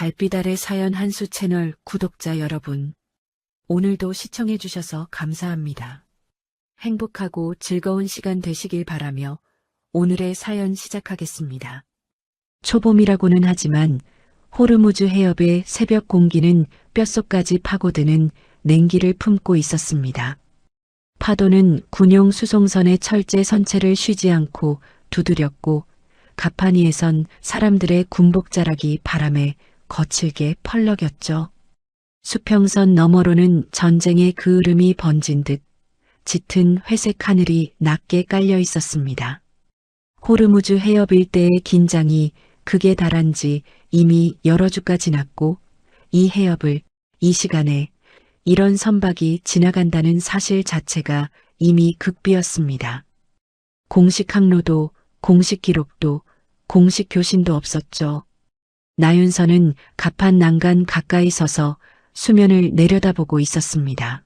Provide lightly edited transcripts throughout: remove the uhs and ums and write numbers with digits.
달빛 아래 사연 한수 채널 구독자 여러분, 오늘도 시청해주셔서 감사합니다. 행복하고 즐거운 시간 되시길 바라며 오늘의 사연 시작하겠습니다. 초봄이라고는 하지만 호르무즈 해협의 새벽 공기는 뼛속까지 파고드는 냉기를 품고 있었습니다. 파도는 군용 수송선의 철제 선체를 쉬지 않고 두드렸고 갑판 위에선 사람들의 군복자락이 바람에 거칠게 펄럭였죠. 수평선 너머로는 전쟁의 그을음이 번진 듯 짙은 회색 하늘이 낮게 깔려 있었습니다. 호르무즈 해협 일대의 긴장이 극에 달한 지 이미 여러 주가 지났고 이 해협을 이 시간에 이런 선박이 지나간다는 사실 자체가 이미 극비였습니다. 공식 항로도 공식 기록도 공식 교신도 없었죠. 나윤서는 갑판 난간 가까이 서서 수면을 내려다보고 있었습니다.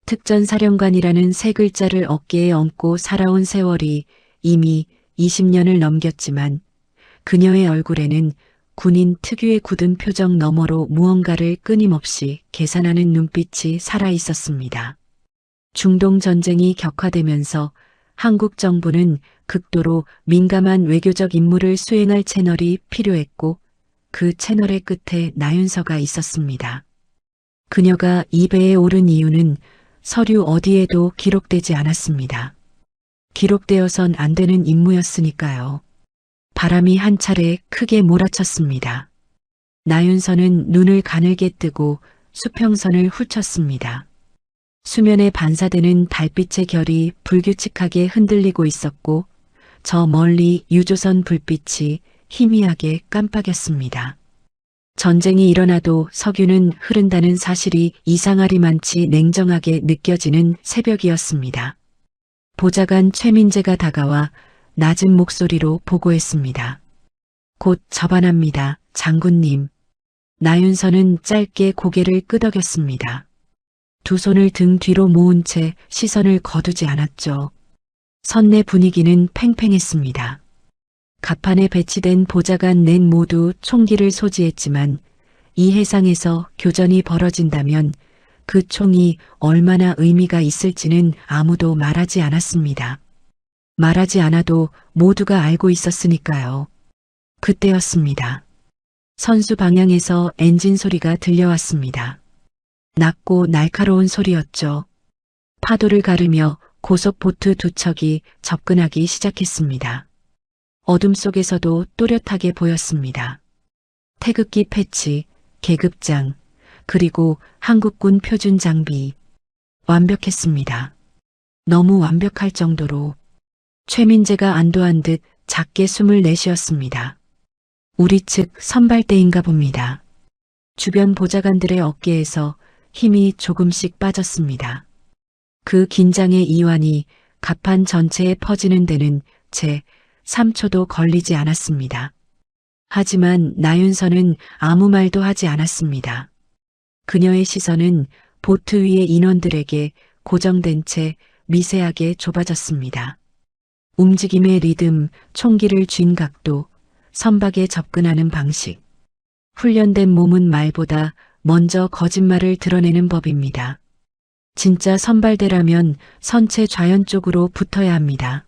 특전사령관이라는 세 글자를 어깨에 얹고 살아온 세월이 이미 20년을 넘겼지만 그녀의 얼굴에는 군인 특유의 굳은 표정 너머로 무언가를 끊임없이 계산하는 눈빛이 살아 있었습니다. 중동 전쟁이 격화되면서 한국 정부는 극도로 민감한 외교적 임무를 수행할 채널이 필요했고 그 채널의 끝에 나윤서가 있었습니다. 그녀가 이 배에 오른 이유는 서류 어디에도 기록되지 않았습니다. 기록되어선 안 되는 임무였으니까요. 바람이 한 차례 크게 몰아쳤습니다. 나윤서는 눈을 가늘게 뜨고 수평선을 훑쳤습니다. 수면에 반사되는 달빛의 결이 불규칙하게 흔들리고 있었고 저 멀리 유조선 불빛이 희미하게 깜빡였습니다. 전쟁이 일어나도 석유는 흐른다는 사실이 이상하리만치 냉정하게 느껴지는 새벽이었습니다. 보좌관 최민재가 다가와 낮은 목소리로 보고했습니다. 곧 접안합니다, 장군님. 나윤서는 짧게 고개를 끄덕였습니다. 두 손을 등 뒤로 모은 채 시선을 거두지 않았죠. 선내 분위기는 팽팽했습니다. 갑판에 배치된 보좌관 넷 모두 총기를 소지했지만 이 해상에서 교전이 벌어진다면 그 총이 얼마나 의미가 있을지는 아무도 말하지 않았습니다. 말하지 않아도 모두가 알고 있었으니까요. 그때였습니다. 선수 방향에서 엔진 소리가 들려왔습니다. 낮고 날카로운 소리였죠. 파도를 가르며 고속 보트 두 척이 접근하기 시작했습니다. 어둠 속에서도 또렷하게 보였습니다. 태극기 패치, 계급장, 그리고 한국군 표준 장비. 완벽했습니다. 너무 완벽할 정도로 최민재가 안도한 듯 작게 숨을 내쉬었습니다. 우리 측 선발대인가 봅니다. 주변 보좌관들의 어깨에서 힘이 조금씩 빠졌습니다. 그 긴장의 이완이 갑판 전체에 퍼지는 데는 채 3초도 걸리지 않았습니다. 하지만 나윤서는 아무 말도 하지 않았습니다. 그녀의 시선은 보트 위의 인원들에게 고정된 채 미세하게 좁아졌습니다. 움직임의 리듬, 총기를 쥔 각도, 선박에 접근하는 방식. 훈련된 몸은 말보다 먼저 거짓말을 드러내는 법입니다. 진짜 선발대라면 선체 좌연 쪽으로 붙어야 합니다.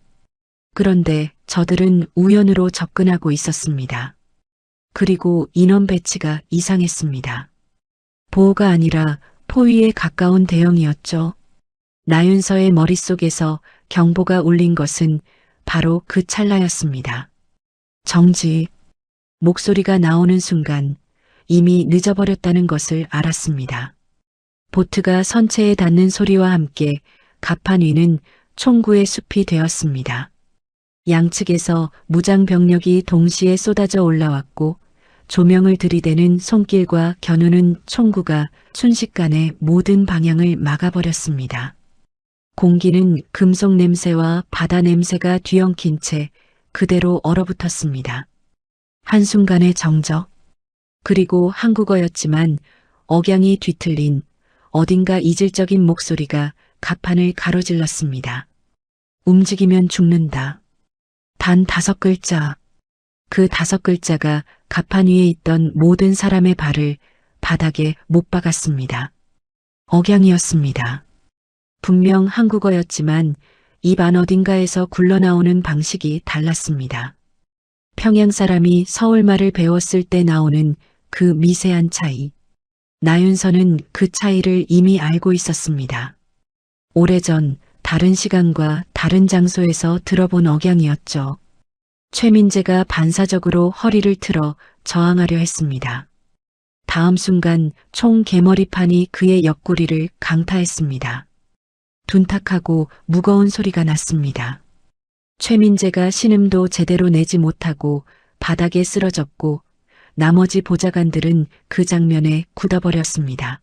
그런데 저들은 우연으로 접근하고 있었습니다. 그리고 인원 배치가 이상했습니다. 보호가 아니라 포위에 가까운 대형이었죠. 나윤서의 머릿속에서 경보가 울린 것은 바로 그 찰나였습니다. 정지. 목소리가 나오는 순간 이미 늦어버렸다는 것을 알았습니다. 보트가 선체에 닿는 소리와 함께 갑판 위는 총구의 숲이 되었습니다. 양측에서 무장 병력이 동시에 쏟아져 올라왔고 조명을 들이대는 손길과 겨누는 총구가 순식간에 모든 방향을 막아버렸습니다. 공기는 금속 냄새와 바다 냄새가 뒤엉킨 채 그대로 얼어붙었습니다. 한순간의 정적, 그리고 한국어였지만 억양이 뒤틀린 어딘가 이질적인 목소리가 갑판을 가로질렀습니다. 움직이면 죽는다. 단 5글자. 그 5글자가 갑판 위에 있던 모든 사람의 발을 바닥에 못 박았습니다. 억양이었습니다. 분명 한국어였지만 입 안 어딘가에서 굴러나오는 방식이 달랐습니다. 평양 사람이 서울말을 배웠을 때 나오는 그 미세한 차이. 나윤서는 그 차이를 이미 알고 있었습니다. 오래전 다른 시간과 다른 장소에서 들어본 억양이었죠. 최민재가 반사적으로 허리를 틀어 저항하려 했습니다. 다음 순간 총 개머리판이 그의 옆구리를 강타했습니다. 둔탁하고 무거운 소리가 났습니다. 최민재가 신음도 제대로 내지 못하고 바닥에 쓰러졌고 나머지 보좌관들은 그 장면에 굳어버렸습니다.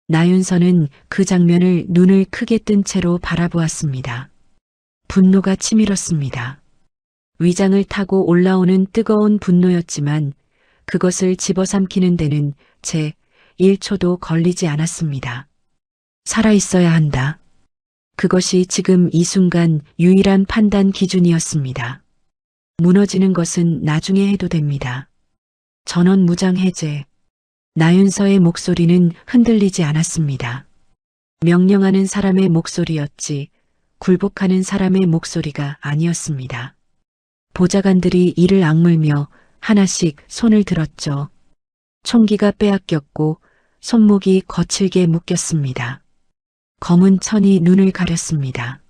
나윤서는 그 장면을 눈을 크게 뜬 채로 바라보았습니다. 분노가 치밀었습니다. 위장을 타고 올라오는 뜨거운 분노였지만 그것을 집어삼키는 데는 제 1초도 걸리지 않았습니다. 살아있어야 한다. 그것이 지금 이 순간 유일한 판단 기준이었습니다. 무너지는 것은 나중에 해도 됩니다. 전원 무장 해제. 나윤서의 목소리는 흔들리지 않았습니다. 명령하는 사람의 목소리였지 굴복하는 사람의 목소리가 아니었습니다. 보좌관들이 이를 악물며 하나씩 손을 들었죠. 총기가 빼앗겼고 손목이 거칠게 묶였습니다. 검은 천이 눈을 가렸습니다.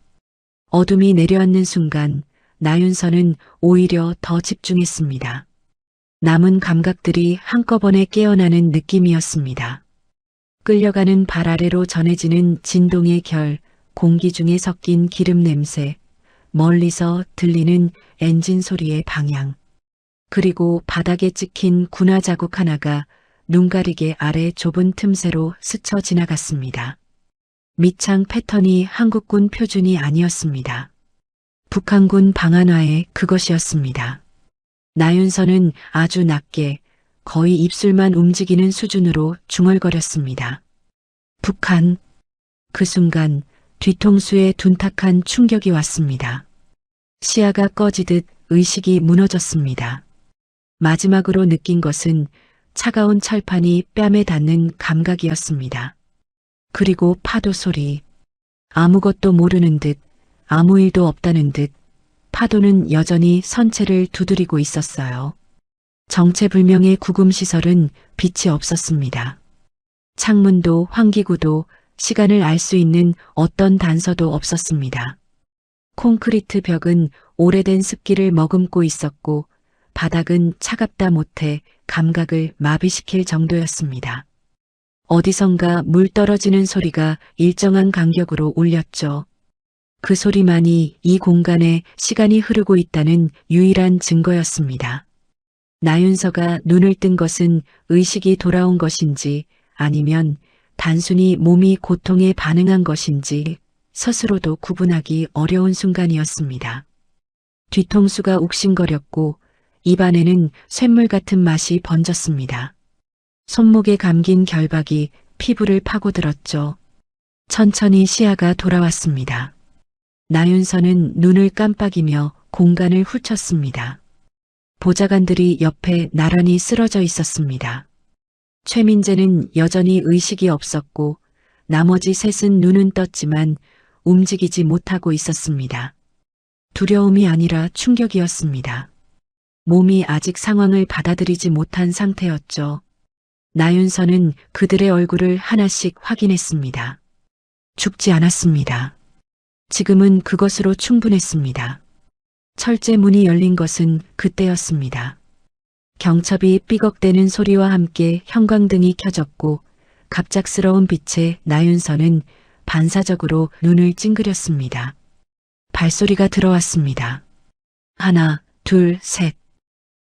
어둠이 내려앉는 순간 나윤서는 오히려 더 집중했습니다. 남은 감각들이 한꺼번에 깨어나는 느낌이었습니다. 끌려가는 발 아래로 전해지는 진동의 결, 공기 중에 섞인 기름 냄새, 멀리서 들리는 엔진 소리의 방향, 그리고 바닥에 찍힌 군화 자국 하나가 눈가리개 아래 좁은 틈새로 스쳐 지나갔습니다. 밑창 패턴이 한국군 표준이 아니었습니다. 북한군 방한화의 그것이었습니다. 나윤서는 아주 낮게 거의 입술만 움직이는 수준으로 중얼거렸습니다. 북한. 그 순간 뒤통수에 둔탁한 충격이 왔습니다. 시야가 꺼지듯 의식이 무너졌습니다. 마지막으로 느낀 것은 차가운 철판이 뺨에 닿는 감각이었습니다. 그리고 파도 소리. 아무것도 모르는 듯, 아무 일도 없다는 듯 파도는 여전히 선체를 두드리고 있었어요. 정체불명의 구금시설은 빛이 없었습니다. 창문도 환기구도 시간을 알 수 있는 어떤 단서도 없었습니다. 콘크리트 벽은 오래된 습기를 머금고 있었고 바닥은 차갑다 못해 감각을 마비시킬 정도였습니다. 어디선가 물 떨어지는 소리가 일정한 간격으로 울렸죠. 그 소리만이 이 공간에 시간이 흐르고 있다는 유일한 증거였습니다. 나윤서가 눈을 뜬 것은 의식이 돌아온 것인지 아니면 단순히 몸이 고통에 반응한 것인지 스스로도 구분하기 어려운 순간이었습니다. 뒤통수가 욱신거렸고 입안에는 쇳물 같은 맛이 번졌습니다. 손목에 감긴 결박이 피부를 파고들었죠. 천천히 시야가 돌아왔습니다. 나윤서는 눈을 깜빡이며 공간을 훑었습니다. 보좌관들이 옆에 나란히 쓰러져 있었습니다. 최민재는 여전히 의식이 없었고 나머지 셋은 눈은 떴지만 움직이지 못하고 있었습니다. 두려움이 아니라 충격이었습니다. 몸이 아직 상황을 받아들이지 못한 상태였죠. 나윤서는 그들의 얼굴을 하나씩 확인했습니다. 죽지 않았습니다. 지금은 그것으로 충분했습니다. 철제 문이 열린 것은 그때였습니다. 경첩이 삐걱대는 소리와 함께 형광등이 켜졌고 갑작스러운 빛에 나윤서는 반사적으로 눈을 찡그렸습니다. 발소리가 들어왔습니다. 하나, 둘, 셋.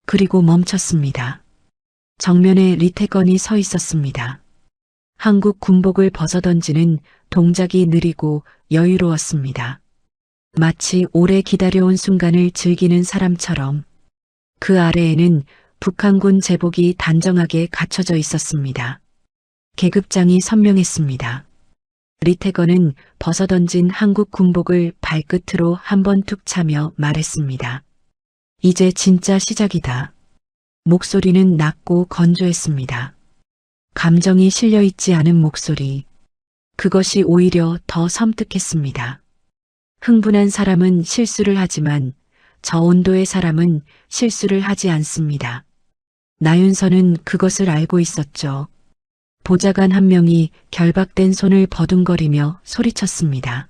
그리고 멈췄습니다. 정면에 리태건이 서 있었습니다. 한국 군복을 벗어던지는 동작이 느리고 여유로웠습니다. 마치 오래 기다려온 순간을 즐기는 사람처럼. 그 아래에는 북한군 제복이 단정하게 갖춰져 있었습니다. 계급장이 선명했습니다. 리태건은 벗어던진 한국 군복을 발끝으로 한번 툭 차며 말했습니다. 이제 진짜 시작이다. 목소리는 낮고 건조했습니다. 감정이 실려 있지 않은 목소리. 그것이 오히려 더 섬뜩했습니다. 흥분한 사람은 실수를 하지만 저 온도의 사람은 실수를 하지 않습니다. 나윤서는 그것을 알고 있었죠. 보좌관 한 명이 결박된 손을 버둥거리며 소리쳤습니다.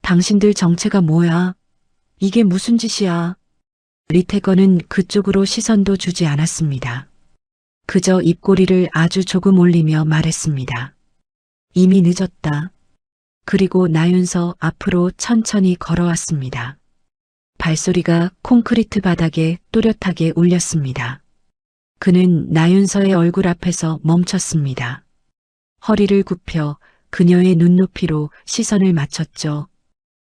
당신들 정체가 뭐야? 이게 무슨 짓이야? 리태건은 그쪽으로 시선도 주지 않았습니다. 그저 입꼬리를 아주 조금 올리며 말했습니다. 이미 늦었다. 그리고 나윤서 앞으로 천천히 걸어왔습니다. 발소리가 콘크리트 바닥에 또렷하게 울렸습니다. 그는 나윤서의 얼굴 앞에서 멈췄습니다. 허리를 굽혀 그녀의 눈높이로 시선을 맞췄죠.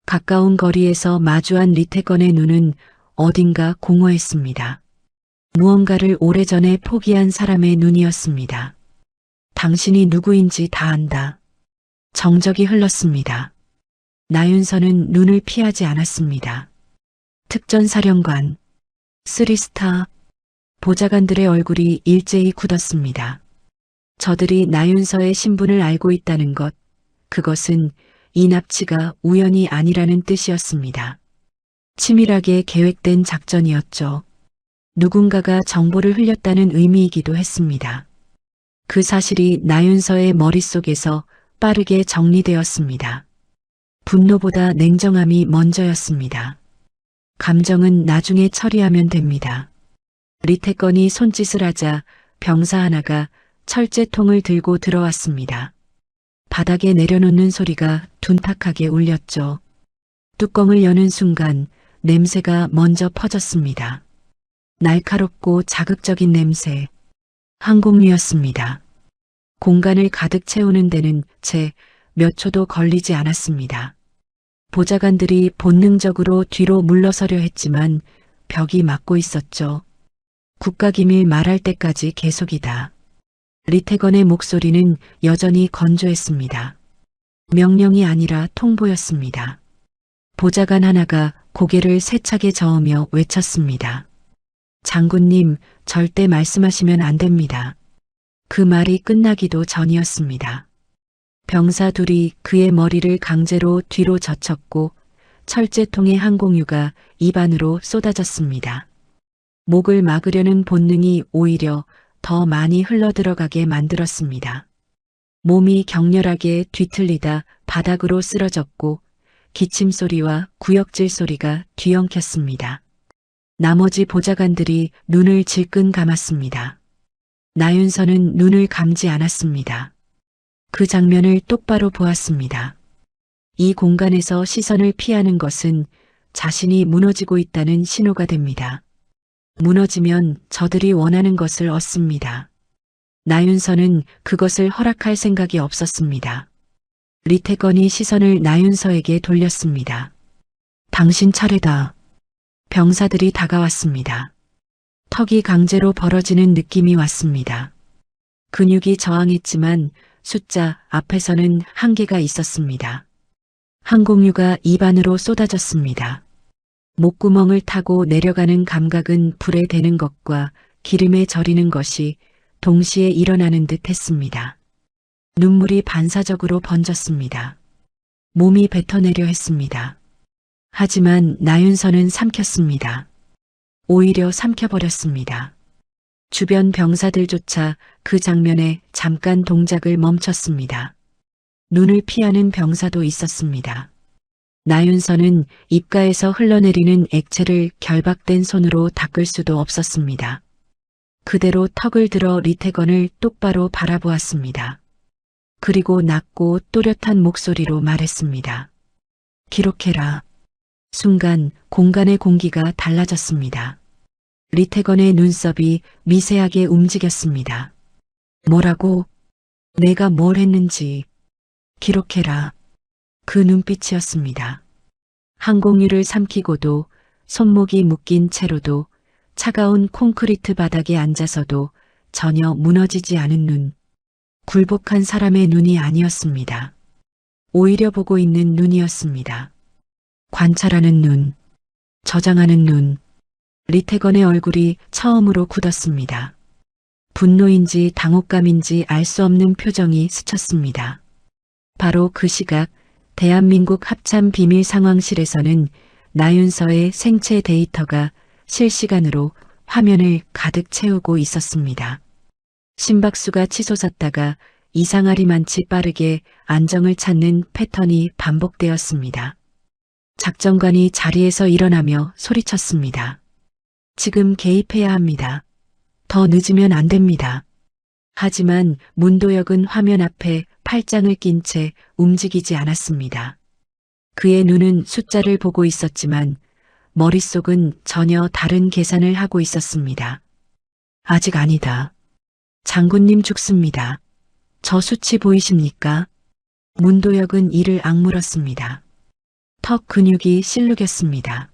가까운 거리에서 마주한 리태건의 눈은 어딘가 공허했습니다. 무언가를 오래전에 포기한 사람의 눈이었습니다. 당신이 누구인지 다 안다. 정적이 흘렀습니다. 나윤서는 눈을 피하지 않았습니다. 특전사령관, 쓰리스타, 보좌관들의 얼굴이 일제히 굳었습니다. 저들이 나윤서의 신분을 알고 있다는 것, 그것은 이 납치가 우연이 아니라는 뜻이었습니다. 치밀하게 계획된 작전이었죠. 누군가가 정보를 흘렸다는 의미이기도 했습니다. 그 사실이 나윤서의 머릿속에서 빠르게 정리되었습니다. 분노보다 냉정함이 먼저였습니다. 감정은 나중에 처리하면 됩니다. 리태건이 손짓을 하자 병사 하나가 철제통을 들고 들어왔습니다. 바닥에 내려놓는 소리가 둔탁하게 울렸죠. 뚜껑을 여는 순간 냄새가 먼저 퍼졌습니다. 날카롭고 자극적인 냄새. 항공유였습니다. 공간을 가득 채우는 데는 채 몇 초도 걸리지 않았습니다. 보좌관들이 본능적으로 뒤로 물러서려 했지만 벽이 막고 있었죠. 국가기밀 말할 때까지 계속이다. 리태건의 목소리는 여전히 건조했습니다. 명령이 아니라 통보였습니다. 보좌관 하나가 고개를 세차게 저으며 외쳤습니다. 장군님, 절대 말씀하시면 안 됩니다. 그 말이 끝나기도 전이었습니다. 병사 둘이 그의 머리를 강제로 뒤로 젖혔고 철제통의 항공유가 입안으로 쏟아졌습니다. 목을 막으려는 본능이 오히려 더 많이 흘러들어가게 만들었습니다. 몸이 격렬하게 뒤틀리다 바닥으로 쓰러졌고 기침 소리와 구역질 소리가 뒤엉켰습니다. 나머지 보좌관들이 눈을 질끈 감았습니다. 나윤서는 눈을 감지 않았습니다. 그 장면을 똑바로 보았습니다. 이 공간에서 시선을 피하는 것은 자신이 무너지고 있다는 신호가 됩니다. 무너지면 저들이 원하는 것을 얻습니다. 나윤서는 그것을 허락할 생각이 없었습니다. 리태건이 시선을 나윤서에게 돌렸습니다. 당신 차례다. 병사들이 다가왔습니다. 턱이 강제로 벌어지는 느낌이 왔습니다. 근육이 저항했지만 숫자 앞에서는 한계가 있었습니다. 항공유가 입안으로 쏟아졌습니다. 목구멍을 타고 내려가는 감각은 불에 대는 것과 기름에 절이는 것이 동시에 일어나는 듯 했습니다. 눈물이 반사적으로 번졌습니다. 몸이 뱉어내려 했습니다. 하지만 나윤서는 삼켰습니다. 오히려 삼켜버렸습니다. 주변 병사들조차 그 장면에 잠깐 동작을 멈췄습니다. 눈을 피하는 병사도 있었습니다. 나윤서는 입가에서 흘러내리는 액체를 결박된 손으로 닦을 수도 없었습니다. 그대로 턱을 들어 리태건을 똑바로 바라보았습니다. 그리고 낮고 또렷한 목소리로 말했습니다. 기록해라. 순간 공간의 공기가 달라졌습니다. 리태건의 눈썹이 미세하게 움직였습니다. 뭐라고? 내가 뭘 했는지. 기록해라. 그 눈빛이었습니다. 항공유를 삼키고도 손목이 묶인 채로도 차가운 콘크리트 바닥에 앉아서도 전혀 무너지지 않은 눈. 굴복한 사람의 눈이 아니었습니다. 오히려 보고 있는 눈이었습니다. 관찰하는 눈, 저장하는 눈. 리태건의 얼굴이 처음으로 굳었습니다. 분노인지 당혹감인지 알 수 없는 표정이 스쳤습니다. 바로 그 시각 대한민국 합참 비밀 상황실에서는 나윤서의 생체 데이터가 실시간으로 화면을 가득 채우고 있었습니다. 심박수가 치솟았다가 이상하리만치 빠르게 안정을 찾는 패턴이 반복되었습니다. 작전관이 자리에서 일어나며 소리쳤습니다. 지금 개입해야 합니다. 더 늦으면 안 됩니다. 하지만 문도혁은 화면 앞에 팔짱을 낀 채 움직이지 않았습니다. 그의 눈은 숫자를 보고 있었지만 머릿속은 전혀 다른 계산을 하고 있었습니다. 아직 아니다. 장군님 죽습니다. 저 수치 보이십니까? 문도혁은 이를 악물었습니다. 턱 근육이 실룩였습니다.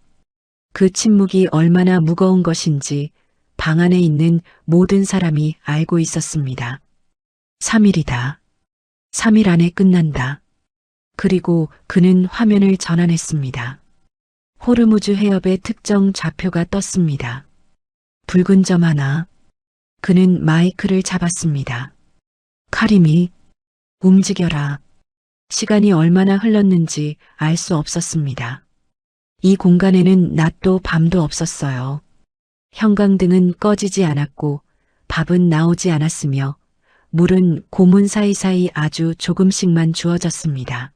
그 침묵이 얼마나 무거운 것인지 방 안에 있는 모든 사람이 알고 있었습니다. 3일이다. 3일 안에 끝난다. 그리고 그는 화면을 전환했습니다. 호르무즈 해협의 특정 좌표가 떴습니다. 붉은 점 하나. 그는 마이크를 잡았습니다. 카림이 움직여라. 시간이 얼마나 흘렀는지 알 수 없었습니다. 이 공간에는 낮도 밤도 없었어요. 형광등은 꺼지지 않았고 밥은 나오지 않았으며 물은 고문 사이사이 아주 조금씩만 주어졌습니다.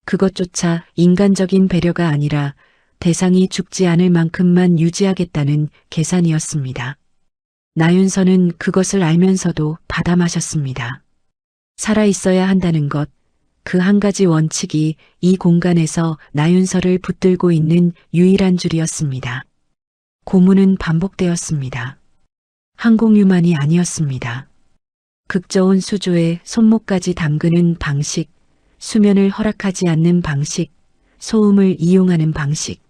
그것조차 인간적인 배려가 아니라 대상이 죽지 않을 만큼만 유지하겠다는 계산이었습니다. 나윤서는 그것을 알면서도 받아 마셨습니다. 살아있어야 한다는 것, 그 한 가지 원칙이 이 공간에서 나윤서를 붙들고 있는 유일한 줄이었습니다. 고문은 반복되었습니다. 항공유만이 아니었습니다. 극저온 수조에 손목까지 담그는 방식, 수면을 허락하지 않는 방식, 소음을 이용하는 방식.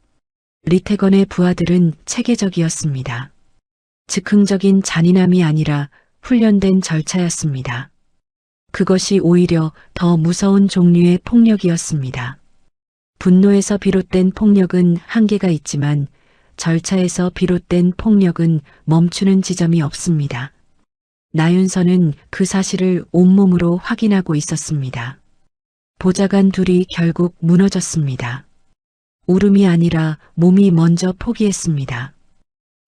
리태건의 부하들은 체계적이었습니다. 즉흥적인 잔인함이 아니라 훈련된 절차였습니다. 그것이 오히려 더 무서운 종류의 폭력이었습니다. 분노에서 비롯된 폭력은 한계가 있지만 절차에서 비롯된 폭력은 멈추는 지점이 없습니다. 나윤서는 그 사실을 온몸으로 확인하고 있었습니다. 보좌관 둘이 결국 무너졌습니다. 울음이 아니라 몸이 먼저 포기했습니다.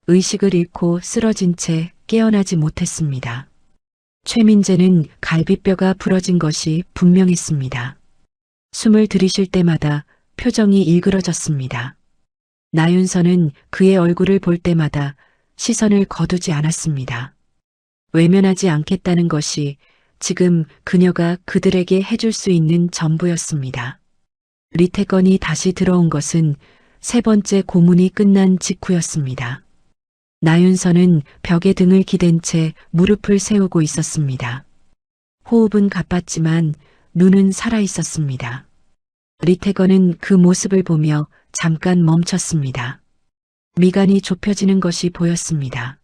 의식을 잃고 쓰러진 채 깨어나지 못했습니다. 최민재는 갈비뼈가 부러진 것이 분명했습니다. 숨을 들이쉴 때마다 표정이 일그러졌습니다. 나윤서는 그의 얼굴을 볼 때마다 시선을 거두지 않았습니다. 외면하지 않겠다는 것이 지금 그녀가 그들에게 해줄 수 있는 전부였습니다. 리태건이 다시 들어온 것은 세 번째 고문이 끝난 직후였습니다. 나윤서는 벽에 등을 기댄 채 무릎을 세우고 있었습니다. 호흡은 가빴지만 눈은 살아있었습니다. 리태건은 그 모습을 보며 잠깐 멈췄습니다. 미간이 좁혀지는 것이 보였습니다.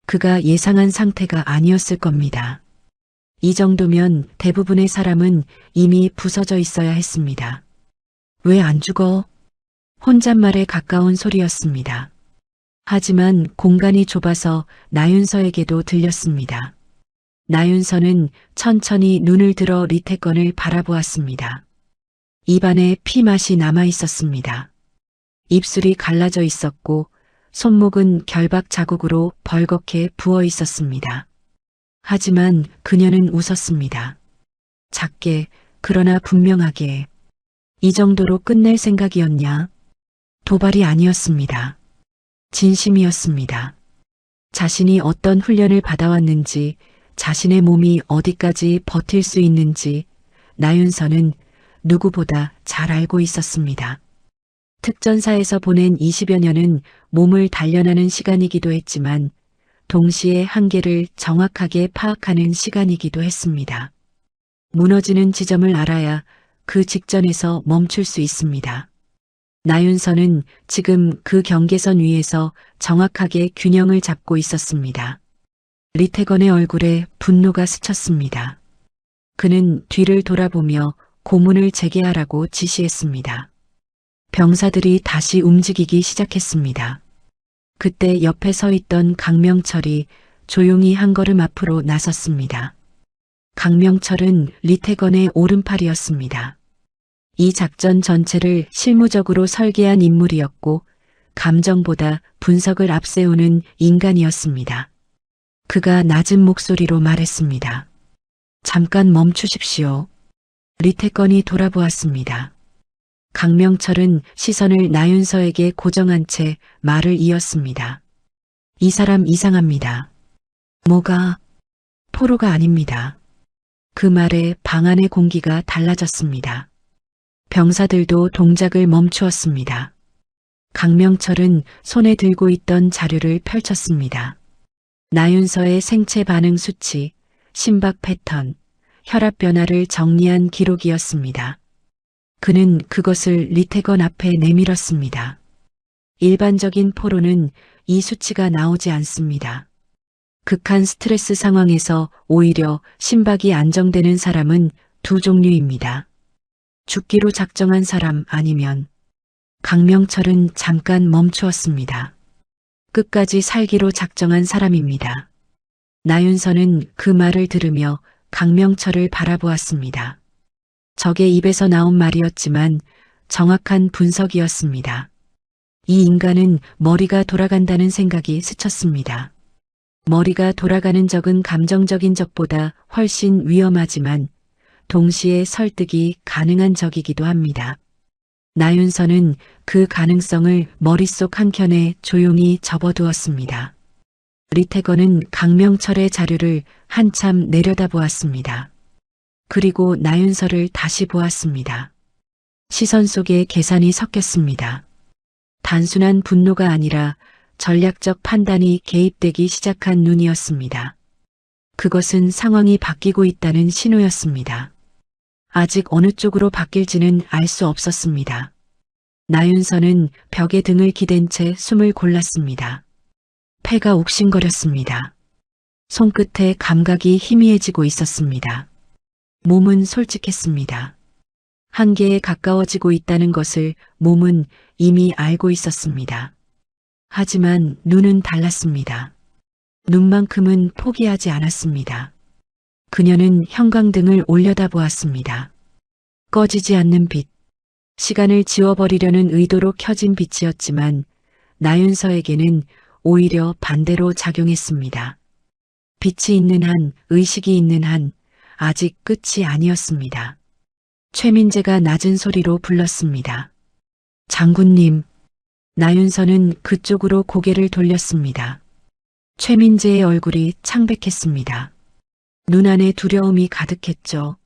그가 예상한 상태가 아니었을 겁니다. 이 정도면 대부분의 사람은 이미 부서져 있어야 했습니다. 왜 안 죽어? 혼잣말에 가까운 소리였습니다. 하지만 공간이 좁아서 나윤서에게도 들렸습니다. 나윤서는 천천히 눈을 들어 리태건을 바라보았습니다. 입안에 피맛이 남아 있었습니다. 입술이 갈라져 있었고 손목은 결박 자국으로 벌겋게 부어 있었습니다. 하지만 그녀는 웃었습니다. 작게 그러나 분명하게. 이 정도로 끝낼 생각이었냐? 도발이 아니었습니다. 진심이었습니다. 자신이 어떤 훈련을 받아왔는지, 자신의 몸이 어디까지 버틸 수 있는지 나윤서는 누구보다 잘 알고 있었습니다. 특전사에서 보낸 20여 년은 몸을 단련하는 시간이기도 했지만 동시에 한계를 정확하게 파악하는 시간이기도 했습니다. 무너지는 지점을 알아야 그 직전에서 멈출 수 있습니다. 나윤서는 지금 그 경계선 위에서 정확하게 균형을 잡고 있었습니다. 리태건의 얼굴에 분노가 스쳤습니다. 그는 뒤를 돌아보며 고문을 재개하라고 지시했습니다. 병사들이 다시 움직이기 시작했습니다. 그때 옆에 서 있던 강명철이 조용히 한 걸음 앞으로 나섰습니다. 강명철은 리태건의 오른팔이었습니다. 이 작전 전체를 실무적으로 설계한 인물이었고 감정보다 분석을 앞세우는 인간이었습니다. 그가 낮은 목소리로 말했습니다. 잠깐 멈추십시오. 리태건이 돌아보았습니다. 강명철은 시선을 나윤서에게 고정한 채 말을 이었습니다. 이 사람 이상합니다. 뭐가? 포로가 아닙니다. 그 말에 방 안의 공기가 달라졌습니다. 병사들도 동작을 멈추었습니다. 강명철은 손에 들고 있던 자료를 펼쳤습니다. 나윤서의 생체 반응 수치, 심박 패턴, 혈압 변화를 정리한 기록이었습니다. 그는 그것을 리태건 앞에 내밀었습니다. 일반적인 포로는 이 수치가 나오지 않습니다. 극한 스트레스 상황에서 오히려 심박이 안정되는 사람은 두 종류입니다. 죽기로 작정한 사람 아니면 강명철은 잠깐 멈추었습니다. 끝까지 살기로 작정한 사람입니다. 나윤서는 그 말을 들으며 강명철을 바라보았습니다. 적의 입에서 나온 말이었지만 정확한 분석이었습니다. 이 인간은 머리가 돌아간다는 생각이 스쳤습니다. 머리가 돌아가는 적은 감정적인 적보다 훨씬 위험하지만 동시에 설득이 가능한 적이기도 합니다. 나윤서는 그 가능성을 머릿속 한켠에 조용히 접어두었습니다. 리태건은 강명철의 자료를 한참 내려다보았습니다. 그리고 나윤서를 다시 보았습니다. 시선 속에 계산이 섞였습니다. 단순한 분노가 아니라 전략적 판단이 개입되기 시작한 눈이었습니다. 그것은 상황이 바뀌고 있다는 신호였습니다. 아직 어느 쪽으로 바뀔지는 알 수 없었습니다. 나윤서는 벽에 등을 기댄 채 숨을 골랐습니다. 폐가 욱신거렸습니다. 손끝에 감각이 희미해지고 있었습니다. 몸은 솔직했습니다. 한계에 가까워지고 있다는 것을 몸은 이미 알고 있었습니다. 하지만 눈은 달랐습니다. 눈만큼은 포기하지 않았습니다. 그녀는 형광등을 올려다보았습니다. 꺼지지 않는 빛, 시간을 지워버리려는 의도로 켜진 빛이었지만 나윤서에게는 오히려 반대로 작용했습니다. 빛이 있는 한, 의식이 있는 한, 아직 끝이 아니었습니다. 최민재가 낮은 소리로 불렀습니다. 장군님. 나윤서는 그쪽으로 고개를 돌렸습니다. 최민재의 얼굴이 창백했습니다. 눈 안에 두려움이 가득했죠.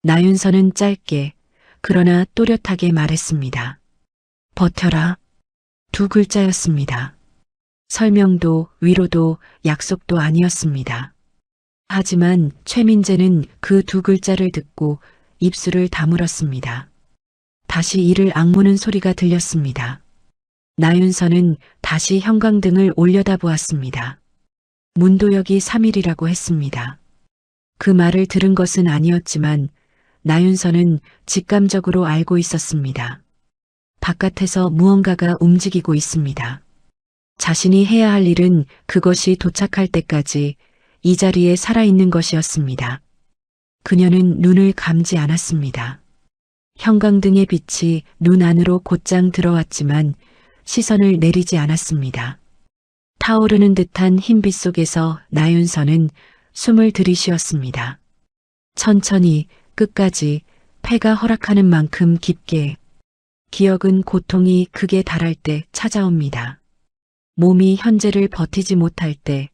나윤서는 짧게 그러나 또렷하게 말했습니다. 버텨라. 두 글자였습니다. 설명도 위로도 약속도 아니었습니다. 하지만 최민재는 그 두 글자를 듣고 입술을 다물었습니다. 다시 이를 악무는 소리가 들렸습니다. 나윤서는 다시 형광등을 올려다보았습니다. 문도혁이 3일이라고 했습니다. 그 말을 들은 것은 아니었지만 나윤서는 직감적으로 알고 있었습니다. 바깥에서 무언가가 움직이고 있습니다. 자신이 해야 할 일은 그것이 도착할 때까지 이 자리에 살아있는 것이었습니다. 그녀는 눈을 감지 않았습니다. 형광등의 빛이 눈 안으로 곧장 들어왔지만 시선을 내리지 않았습니다. 타오르는 듯한 흰빛 속에서 나윤서는 숨을 들이쉬었습니다. 천천히 끝까지 폐가 허락하는 만큼 깊게. 기억은 고통이 극에 달할 때 찾아옵니다. 몸이 현재를 버티지 못할 때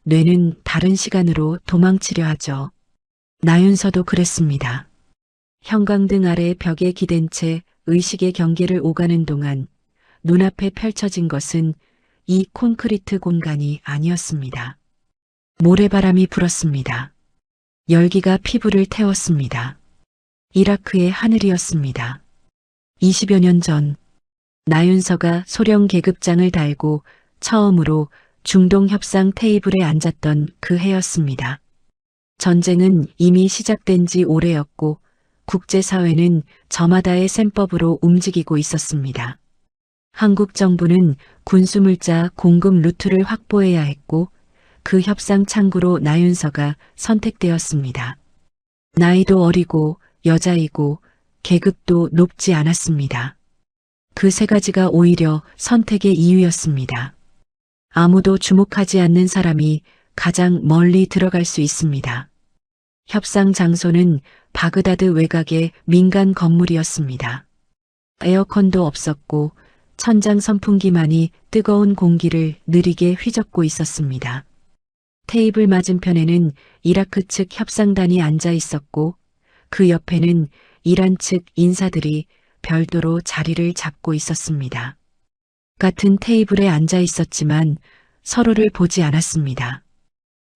뇌는 다른 시간으로 도망치려 하죠. 나윤서도 그랬습니다. 형광등 아래 벽에 기댄 채 의식의 경계를 오가는 동안 눈앞에 펼쳐진 것은 이 콘크리트 공간이 아니었습니다. 모래바람이 불었습니다. 열기가 피부를 태웠습니다. 이라크의 하늘이었습니다. 20여 년 전 나윤서가 소령 계급장을 달고 처음으로 중동 협상 테이블에 앉았던 그 해였습니다. 전쟁은 이미 시작된 지 오래였고 국제사회는 저마다의 셈법으로 움직이고 있었습니다. 한국 정부는 군수물자 공급 루트를 확보해야 했고 그 협상 창구로 나윤서가 선택되었습니다. 나이도 어리고 여자이고 계급도 높지 않았습니다. 그 세 가지가 오히려 선택의 이유였습니다. 아무도 주목하지 않는 사람이 가장 멀리 들어갈 수 있습니다. 협상 장소는 바그다드 외곽의 민간 건물이었습니다. 에어컨도 없었고 천장 선풍기만이 뜨거운 공기를 느리게 휘젓고 있었습니다. 테이블 맞은편에는 이라크 측 협상단이 앉아 있었고 그 옆에는 이란 측 인사들이 별도로 자리를 잡고 있었습니다. 같은 테이블에 앉아 있었지만 서로를 보지 않았습니다.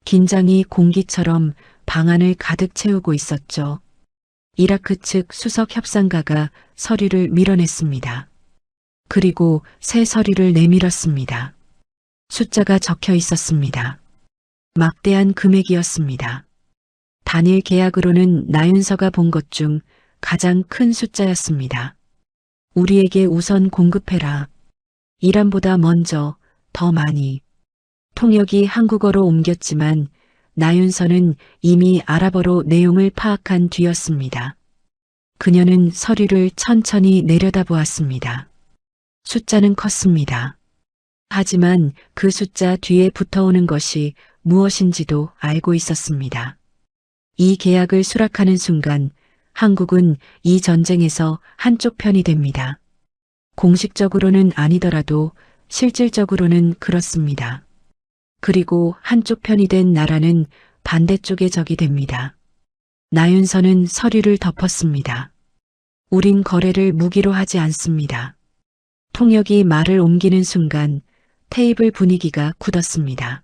긴장이 공기처럼 방안을 가득 채우고 있었죠. 이라크 측 수석 협상가가 서류를 밀어냈습니다. 그리고 새 서류를 내밀었습니다. 숫자가 적혀 있었습니다. 막대한 금액이었습니다. 단일 계약으로는 나윤서가 본 것 중 가장 큰 숫자였습니다. 우리에게 우선 공급해라. 이란보다 먼저, 더 많이. 통역이 한국어로 옮겼지만 나윤서는 이미 아랍어로 내용을 파악한 뒤였습니다. 그녀는 서류를 천천히 내려다보았습니다. 숫자는 컸습니다. 하지만 그 숫자 뒤에 붙어오는 것이 무엇인지도 알고 있었습니다. 이 계약을 수락하는 순간 한국은 이 전쟁에서 한쪽 편이 됩니다. 공식적으로는 아니더라도 실질적으로는 그렇습니다. 그리고 한쪽 편이 된 나라는 반대쪽의 적이 됩니다. 나윤서는 서류를 덮었습니다. 우린 거래를 무기로 하지 않습니다. 통역이 말을 옮기는 순간 테이블 분위기가 굳었습니다.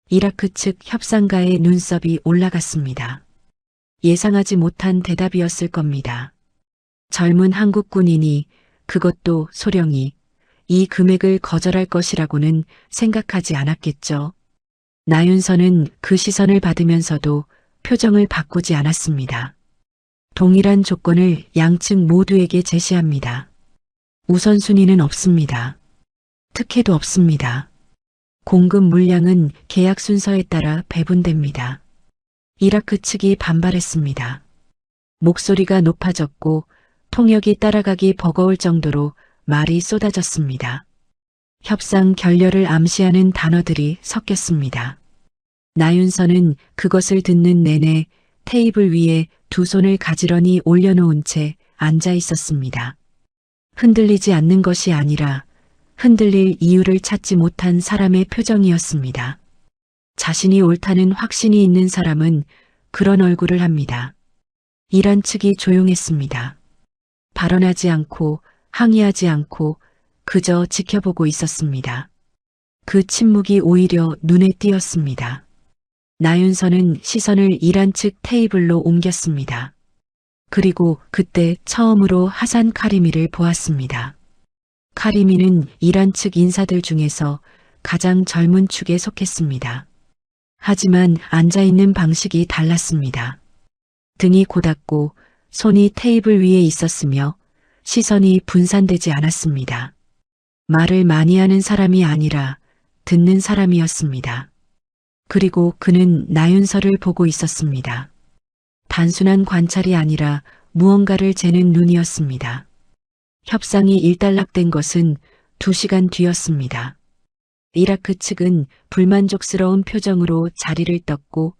이라크 측 협상가의 눈썹이 올라갔습니다. 예상하지 못한 대답이었을 겁니다. 젊은 한국 군인이, 그것도 소령이, 이 금액을 거절할 것이라고는 생각하지 않았겠죠. 나윤서는 그 시선을 받으면서도 표정을 바꾸지 않았습니다. 동일한 조건을 양측 모두에게 제시합니다. 우선순위는 없습니다. 특혜도 없습니다. 공급 물량은 계약 순서에 따라 배분됩니다. 이라크 측이 반발했습니다. 목소리가 높아졌고 통역이 따라가기 버거울 정도로 말이 쏟아졌습니다. 협상 결렬을 암시하는 단어들이 섞였습니다. 나윤서는 그것을 듣는 내내 테이블 위에 두 손을 가지런히 올려놓은 채 앉아 있었습니다. 흔들리지 않는 것이 아니라 흔들릴 이유를 찾지 못한 사람의 표정이었습니다. 자신이 옳다는 확신이 있는 사람은 그런 얼굴을 합니다. 이란 측이 조용했습니다. 발언하지 않고 항의하지 않고 그저 지켜보고 있었습니다. 그 침묵이 오히려 눈에 띄었습니다. 나윤서는 시선을 이란 측 테이블로 옮겼습니다. 그리고 그때 처음으로 하산 카리미를 보았습니다. 카리미는 이란 측 인사들 중에서 가장 젊은 축에 속했습니다. 하지만 앉아있는 방식이 달랐습니다. 등이 고닫고 손이 테이블 위에 있었으며 시선이 분산되지 않았습니다. 말을 많이 하는 사람이 아니라 듣는 사람이었습니다. 그리고 그는 나윤서를 보고 있었습니다. 단순한 관찰이 아니라 무언가를 재는 눈이었습니다. 협상이 일단락된 것은 2시간 뒤였습니다. 이라크 측은 불만족스러운 표정으로 자리를 떴고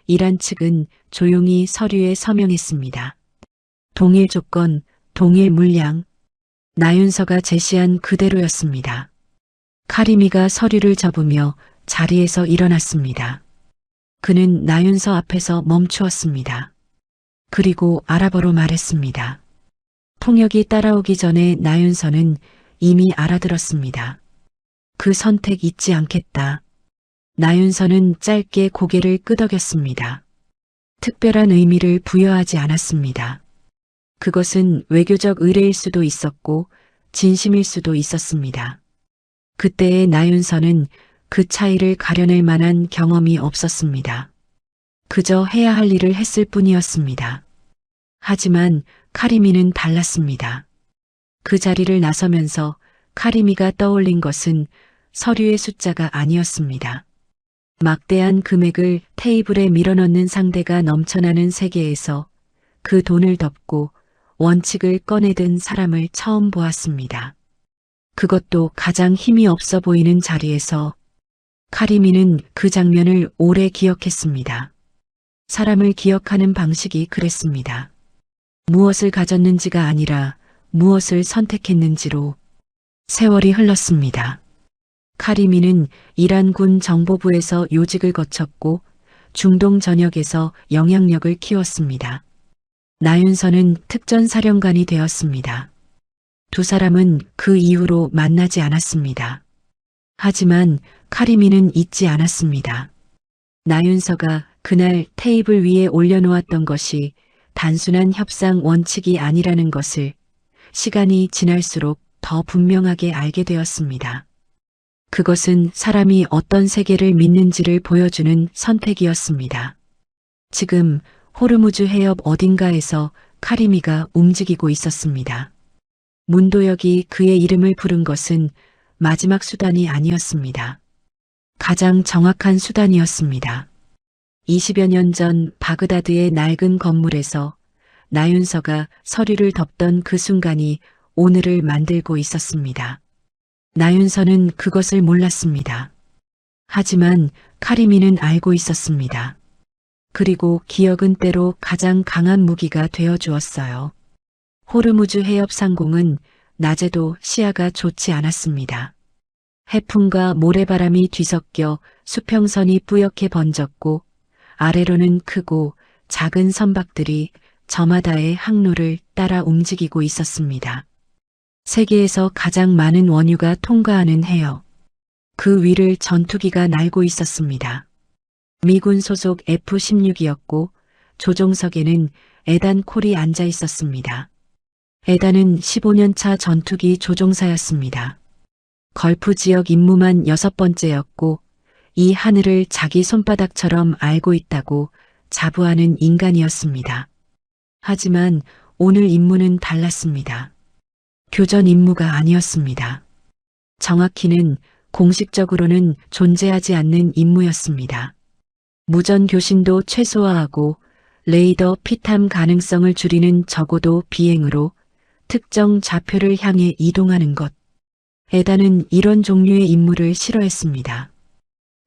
이란 측은 조용히 서류에 서명했습니다. 동일 조건, 동일 물량. 나윤서가 제시한 그대로였습니다. 카리미가 서류를 접으며 자리에서 일어났습니다. 그는 나윤서 앞에서 멈추었습니다. 그리고 아랍어로 말했습니다. 통역이 따라오기 전에 나윤서는 이미 알아들었습니다. 그 선택 잊지 않겠다. 나윤서는 짧게 고개를 끄덕였습니다. 특별한 의미를 부여하지 않았습니다. 그것은 외교적 의뢰일 수도 있었고 진심일 수도 있었습니다. 그때의 나윤서는 그 차이를 가려낼 만한 경험이 없었습니다. 그저 해야 할 일을 했을 뿐이었습니다. 하지만 카리미는 달랐습니다. 그 자리를 나서면서 카리미가 떠올린 것은 서류의 숫자가 아니었습니다. 막대한 금액을 테이블에 밀어넣는 상대가 넘쳐나는 세계에서 그 돈을 덮고 원칙을 꺼내든 사람을 처음 보았습니다. 그것도 가장 힘이 없어 보이는 자리에서. 카리미는 그 장면을 오래 기억했습니다. 사람을 기억하는 방식이 그랬습니다. 무엇을 가졌는지가 아니라 무엇을 선택했는지로. 세월이 흘렀습니다. 카리미는 이란군 정보부에서 요직을 거쳤고 중동 전역에서 영향력을 키웠습니다. 나윤서는 특전사령관이 되었습니다. 두 사람은 그 이후로 만나지 않았습니다. 하지만 카리미는 잊지 않았습니다. 나윤서가 그날 테이블 위에 올려놓았던 것이 단순한 협상 원칙이 아니라는 것을 시간이 지날수록 더 분명하게 알게 되었습니다. 그것은 사람이 어떤 세계를 믿는지를 보여주는 선택이었습니다. 지금 호르무즈 해협 어딘가에서 카리미가 움직이고 있었습니다. 문도혁이 그의 이름을 부른 것은 마지막 수단이 아니었습니다. 가장 정확한 수단이었습니다. 20여 년 전 바그다드의 낡은 건물에서 나윤서가 서류를 덮던 그 순간이 오늘을 만들고 있었습니다. 나윤서는 그것을 몰랐습니다. 하지만 카리미는 알고 있었습니다. 그리고 기억은 때로 가장 강한 무기가 되어 주었어요. 호르무즈 해협 상공은 낮에도 시야가 좋지 않았습니다. 해풍과 모래바람이 뒤섞여 수평선이 뿌옇게 번졌고 아래로는 크고 작은 선박들이 저마다의 항로를 따라 움직이고 있었습니다. 세계에서 가장 많은 원유가 통과하는 해역. 그 위를 전투기가 날고 있었습니다. 미군 소속 F-16이었고 조종석에는 에단 콜이 앉아 있었습니다. 에단은 15년차 전투기 조종사였습니다. 걸프 지역 임무만 6번째였고 이 하늘을 자기 손바닥처럼 알고 있다고 자부하는 인간이었습니다. 하지만 오늘 임무는 달랐습니다. 교전 임무가 아니었습니다. 정확히는 공식적으로는 존재하지 않는 임무였습니다. 무전 교신도 최소화하고 레이더 피탐 가능성을 줄이는 적어도 비행으로 특정 좌표를 향해 이동하는 것. 에단은 이런 종류의 임무를 싫어했습니다.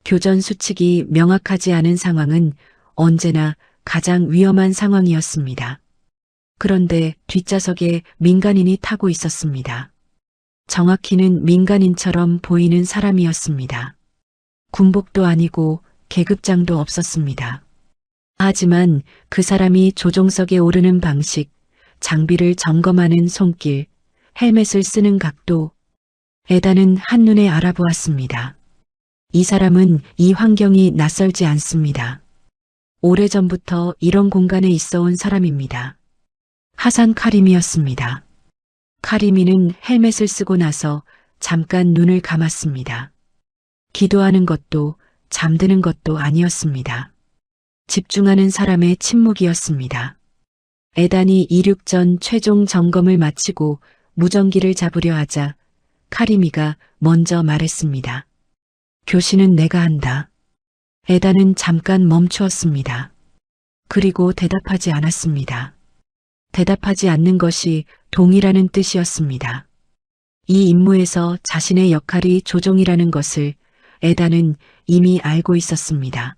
교전 수칙이 명확하지 않은 상황은 언제나 가장 위험한 상황이었습니다. 그런데 뒷좌석에 민간인이 타고 있었습니다. 정확히는 민간인처럼 보이는 사람이었습니다. 군복도 아니고 계급장도 없었습니다. 하지만 그 사람이 조종석에 오르는 방식, 장비를 점검하는 손길, 헬멧을 쓰는 각도, 에단은 한눈에 알아보았습니다. 이 사람은 이 환경이 낯설지 않습니다. 오래전부터 이런 공간에 있어 온 사람입니다. 하산 카리미였습니다. 카리미는 헬멧을 쓰고 나서 잠깐 눈을 감았습니다. 기도하는 것도 잠드는 것도 아니었습니다. 집중하는 사람의 침묵이었습니다. 에단이 이륙 전 최종 점검을 마치고 무전기를 잡으려 하자 카리미가 먼저 말했습니다. 교신은 내가 한다. 에단은 잠깐 멈추었습니다. 그리고 대답하지 않았습니다. 대답하지 않는 것이 동의라는 뜻이었습니다. 이 임무에서 자신의 역할이 조종이라는 것을 에단은 이미 알고 있었습니다.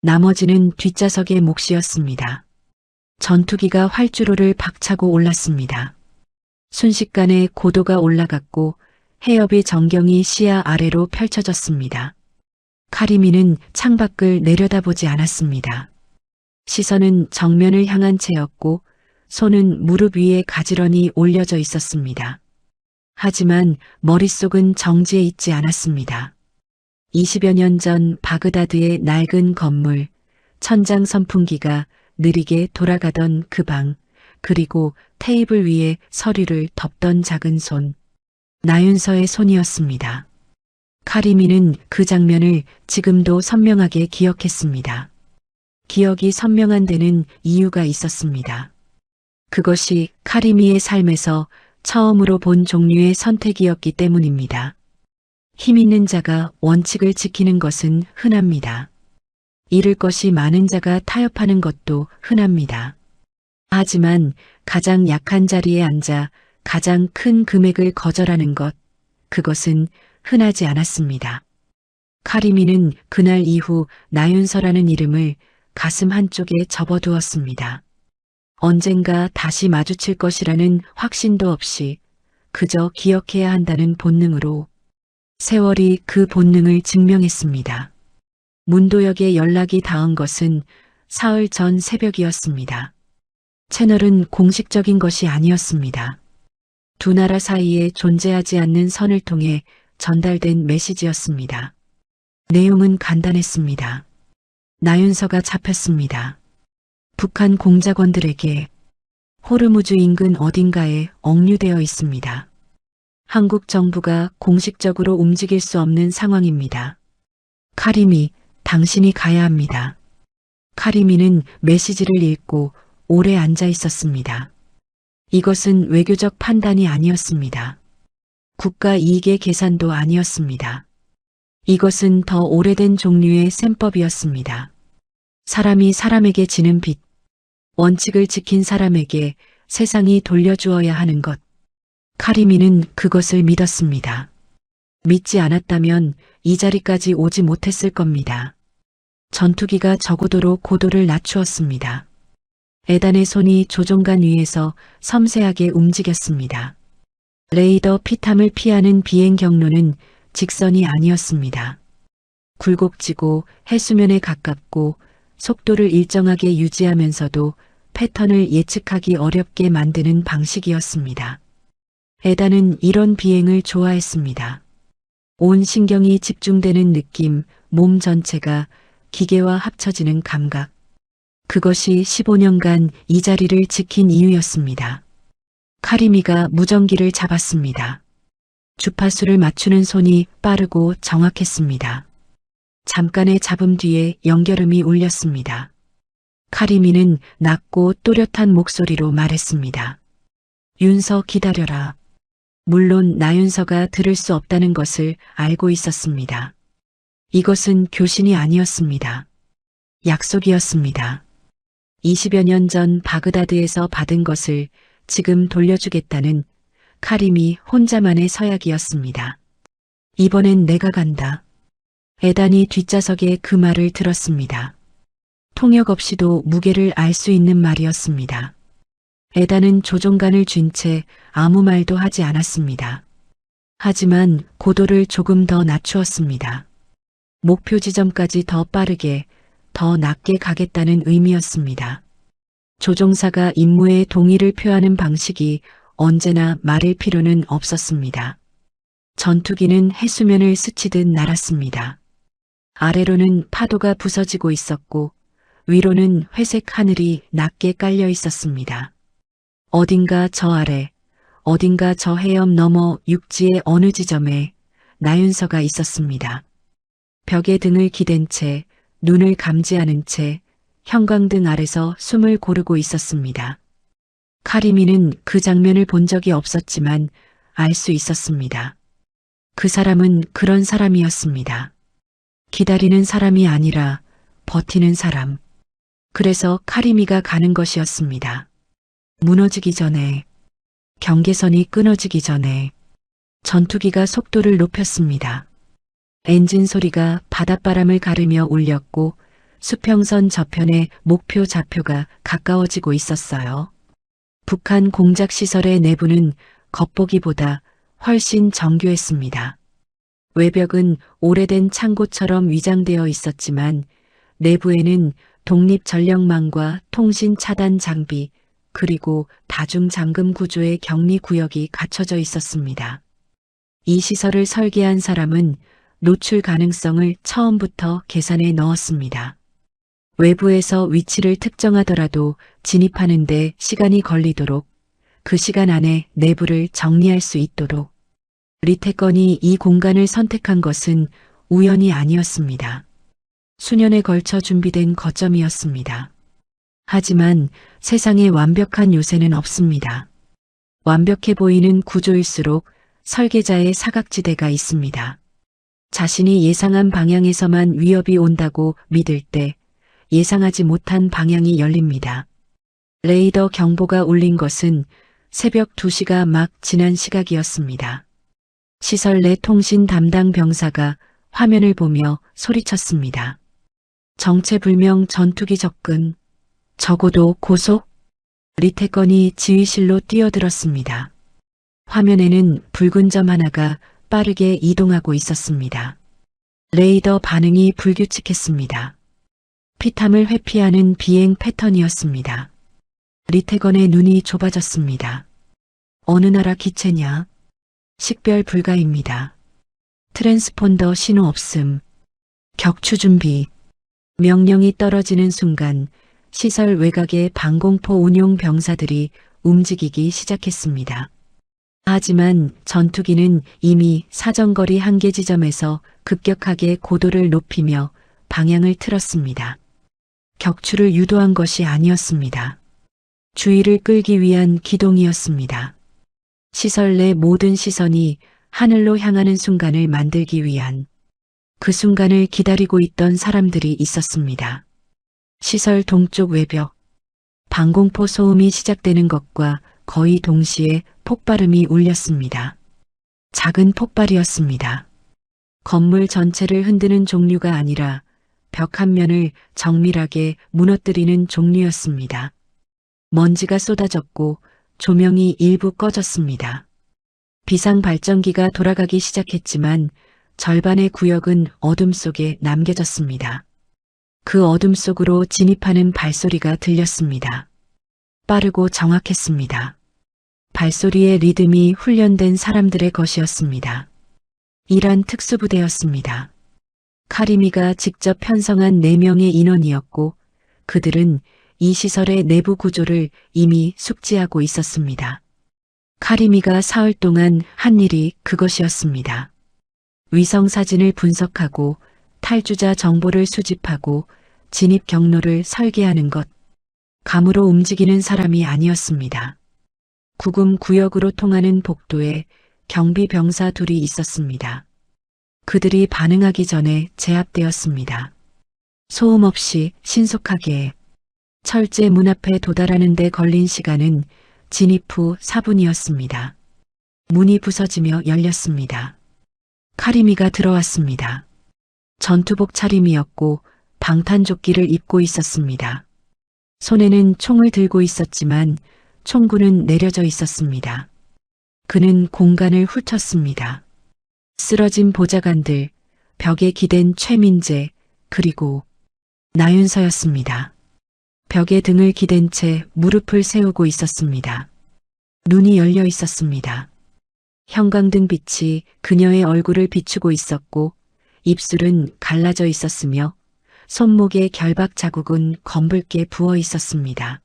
나머지는 뒷좌석의 몫이었습니다. 전투기가 활주로를 박차고 올랐습니다. 순식간에 고도가 올라갔고 해협의 전경이 시야 아래로 펼쳐졌습니다. 카리미는 창밖을 내려다보지 않았습니다. 시선은 정면을 향한 채였고 손은 무릎 위에 가지런히 올려져 있었습니다. 하지만 머릿속은 정지해 있지 않았습니다. 20여 년 전 바그다드의 낡은 건물, 천장 선풍기가 느리게 돌아가던 그 방, 그리고 테이블 위에 서류를 덮던 작은 손, 나윤서의 손이었습니다. 카리미는 그 장면을 지금도 선명하게 기억했습니다. 기억이 선명한 데는 이유가 있었습니다. 그것이 카리미의 삶에서 처음으로 본 종류의 선택이었기 때문입니다. 힘 있는 자가 원칙을 지키는 것은 흔합니다. 잃을 것이 많은 자가 타협하는 것도 흔합니다. 하지만 가장 약한 자리에 앉아 가장 큰 금액을 거절하는 것, 그것은 흔하지 않았습니다. 카리미는 그날 이후 나윤서라는 이름을 가슴 한쪽에 접어두었습니다. 언젠가 다시 마주칠 것이라는 확신도 없이 그저 기억해야 한다는 본능으로 세월이 그 본능을 증명했습니다. 문도혁의 연락이 닿은 것은 사흘 전 새벽이었습니다. 채널은 공식적인 것이 아니었습니다. 두 나라 사이에 존재하지 않는 선을 통해 전달된 메시지였습니다. 내용은 간단했습니다. 나윤서가 잡혔습니다. 북한 공작원들에게 호르무즈 인근 어딘가에 억류되어 있습니다. 한국 정부가 공식적으로 움직일 수 없는 상황입니다. 카리미, 당신이 가야 합니다. 카리미는 메시지를 읽고 오래 앉아 있었습니다. 이것은 외교적 판단이 아니었습니다. 국가 이익의 계산도 아니었습니다. 이것은 더 오래된 종류의 셈법이었습니다. 사람이 사람에게 지는 빚, 원칙을 지킨 사람에게 세상이 돌려주어야 하는 것. 카리미는 그것을 믿었습니다. 믿지 않았다면 이 자리까지 오지 못했을 겁니다. 전투기가 저고도로 고도를 낮추었습니다. 에단의 손이 조종간 위에서 섬세하게 움직였습니다. 레이더 피탐을 피하는 비행 경로는 직선이 아니었습니다. 굴곡지고 해수면에 가깝고 속도를 일정하게 유지하면서도 패턴을 예측하기 어렵게 만드는 방식이었습니다. 에단은 이런 비행을 좋아했습니다. 온 신경이 집중되는 느낌, 몸 전체가 기계와 합쳐지는 감각. 그것이 15년간 이 자리를 지킨 이유였습니다. 카리미가 무전기를 잡았습니다. 주파수를 맞추는 손이 빠르고 정확했습니다. 잠깐의 잡음 뒤에 연결음이 울렸습니다. 카리미는 낮고 또렷한 목소리로 말했습니다. 윤서 기다려라. 물론 나윤서가 들을 수 없다는 것을 알고 있었습니다. 이것은 교신이 아니었습니다. 약속이었습니다. 20여 년 전 바그다드에서 받은 것을 지금 돌려주겠다는 카림이 혼자만의 서약이었습니다. 이번엔 내가 간다. 에단이 뒷좌석에 그 말을 들었습니다. 통역 없이도 무게를 알 수 있는 말이었습니다. 에단은 조종관을 쥔 채 아무 말도 하지 않았습니다. 하지만 고도를 조금 더 낮추었습니다. 목표 지점까지 더 빠르게, 더 낮게 가겠다는 의미였습니다. 조종사가 임무에 동의를 표하는 방식이 언제나 말일 필요는 없었습니다. 전투기는 해수면을 스치듯 날았습니다. 아래로는 파도가 부서지고 있었고 위로는 회색 하늘이 낮게 깔려 있었습니다. 어딘가 저 아래, 어딘가 저 해협 너머 육지의 어느 지점에 나윤서가 있었습니다. 벽에 등을 기댄 채 눈을 감지하는 채 형광등 아래서 숨을 고르고 있었습니다. 카리미는 그 장면을 본 적이 없었지만 알 수 있었습니다. 그 사람은 그런 사람이었습니다. 기다리는 사람이 아니라 버티는 사람. 그래서 카리미가 가는 것이었습니다. 무너지기 전에, 경계선이 끊어지기 전에 전투기가 속도를 높였습니다. 엔진 소리가 바닷바람을 가르며 울렸고 수평선 저편의 목표 좌표가 가까워지고 있었어요. 북한 공작시설의 내부는 겉보기보다 훨씬 정교했습니다. 외벽은 오래된 창고처럼 위장되어 있었지만 내부에는 독립전력망과 통신 차단 장비 그리고 다중 잠금 구조의 격리 구역이 갖춰져 있었습니다. 이 시설을 설계한 사람은 노출 가능성을 처음부터 계산에 넣었습니다. 외부에서 위치를 특정하더라도 진입하는 데 시간이 걸리도록 그 시간 안에 내부를 정리할 수 있도록 리태건이 이 공간을 선택한 것은 우연이 아니었습니다. 수년에 걸쳐 준비된 거점이었습니다. 하지만 세상에 완벽한 요새는 없습니다. 완벽해 보이는 구조일수록 설계자의 사각지대가 있습니다. 자신이 예상한 방향에서만 위협이 온다고 믿을 때 예상하지 못한 방향이 열립니다. 레이더 경보가 울린 것은 새벽 2시가 막 지난 시각이었습니다. 시설 내 통신 담당 병사가 화면을 보며 소리쳤습니다. 정체불명 전투기 접근, 적어도 고속? 리태건이 지휘실로 뛰어들었습니다. 화면에는 붉은 점 하나가 빠르게 이동하고 있었습니다. 레이더 반응이 불규칙했습니다. 피탐을 회피하는 비행 패턴이었습니다. 리태건의 눈이 좁아졌습니다. 어느 나라 기체냐? 식별 불가입니다. 트랜스폰더 신호 없음. 격추 준비. 명령이 떨어지는 순간 시설 외곽의 방공포 운용 병사들이 움직이기 시작했습니다. 하지만 전투기는 이미 사정거리 한계 지점에서 급격하게 고도를 높이며 방향을 틀었습니다. 격추를 유도한 것이 아니었습니다. 주의를 끌기 위한 기동이었습니다. 시설 내 모든 시선이 하늘로 향하는 순간을 만들기 위한 그 순간을 기다리고 있던 사람들이 있었습니다. 시설 동쪽 외벽, 방공포 소음이 시작되는 것과 거의 동시에 폭발음이 울렸습니다. 작은 폭발이었습니다. 건물 전체를 흔드는 종류가 아니라 벽 한 면을 정밀하게 무너뜨리는 종류였습니다. 먼지가 쏟아졌고 조명이 일부 꺼졌습니다. 비상 발전기가 돌아가기 시작했지만 절반의 구역은 어둠 속에 남겨졌습니다. 그 어둠 속으로 진입하는 발소리가 들렸습니다. 빠르고 정확했습니다. 발소리의 리듬이 훈련된 사람들의 것이었습니다. 이란 특수부대였습니다. 카리미가 직접 편성한 4명의 인원이었고 그들은 이 시설의 내부 구조를 이미 숙지하고 있었습니다. 카리미가 사흘 동안 한 일이 그것이었습니다. 위성 사진을 분석하고 탈주자 정보를 수집하고 진입 경로를 설계하는 것. 감으로 움직이는 사람이 아니었습니다. 구금 구역으로 통하는 복도에 경비 병사 둘이 있었습니다. 그들이 반응하기 전에 제압되었습니다. 소음 없이 신속하게 철제 문 앞에 도달하는 데 걸린 시간은 진입 후 4분이었습니다. 문이 부서지며 열렸습니다. 카리미가 들어왔습니다. 전투복 차림이었고 방탄조끼를 입고 있었습니다. 손에는 총을 들고 있었지만 총구는 내려져 있었습니다. 그는 공간을 훑었습니다. 쓰러진 보좌관들, 벽에 기댄 최민재, 그리고 나윤서였습니다. 벽에 등을 기댄 채 무릎을 세우고 있었습니다. 눈이 열려 있었습니다. 형광등 빛이 그녀의 얼굴을 비추고 있었고 입술은 갈라져 있었으며 손목의 결박 자국은 검붉게 부어 있었습니다.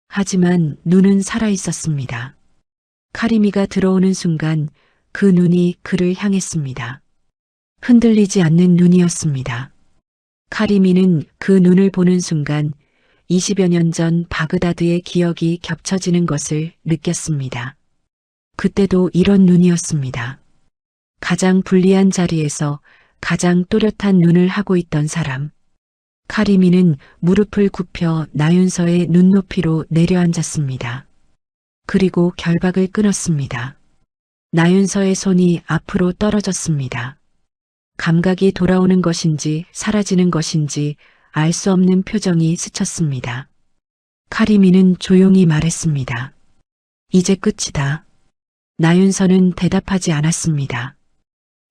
하지만 눈은 살아 있었습니다. 카리미가 들어오는 순간 그 눈이 그를 향했습니다. 흔들리지 않는 눈이었습니다. 카리미는 그 눈을 보는 순간 20여 년 전 바그다드의 기억이 겹쳐지는 것을 느꼈습니다. 그때도 이런 눈이었습니다. 가장 불리한 자리에서 가장 또렷한 눈을 하고 있던 사람. 카리미는 무릎을 굽혀 나윤서의 눈높이로 내려앉았습니다. 그리고 결박을 끊었습니다. 나윤서의 손이 앞으로 떨어졌습니다. 감각이 돌아오는 것인지 사라지는 것인지 알 수 없는 표정이 스쳤습니다. 카리미는 조용히 말했습니다. 이제 끝이다. 나윤서는 대답하지 않았습니다.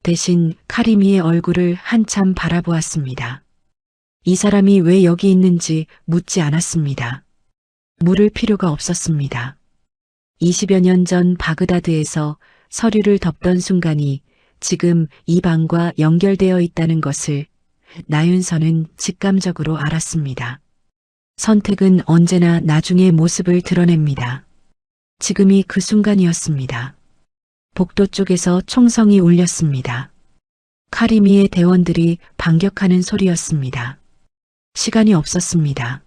대신 카리미의 얼굴을 한참 바라보았습니다. 이 사람이 왜 여기 있는지 묻지 않았습니다. 물을 필요가 없었습니다. 20여 년 전 바그다드에서 서류를 덮던 순간이 지금 이 방과 연결되어 있다는 것을 나윤서는 직감적으로 알았습니다. 선택은 언제나 나중의 모습을 드러냅니다. 지금이 그 순간이었습니다. 복도 쪽에서 총성이 울렸습니다. 카리미의 대원들이 반격하는 소리였습니다. 시간이 없었습니다.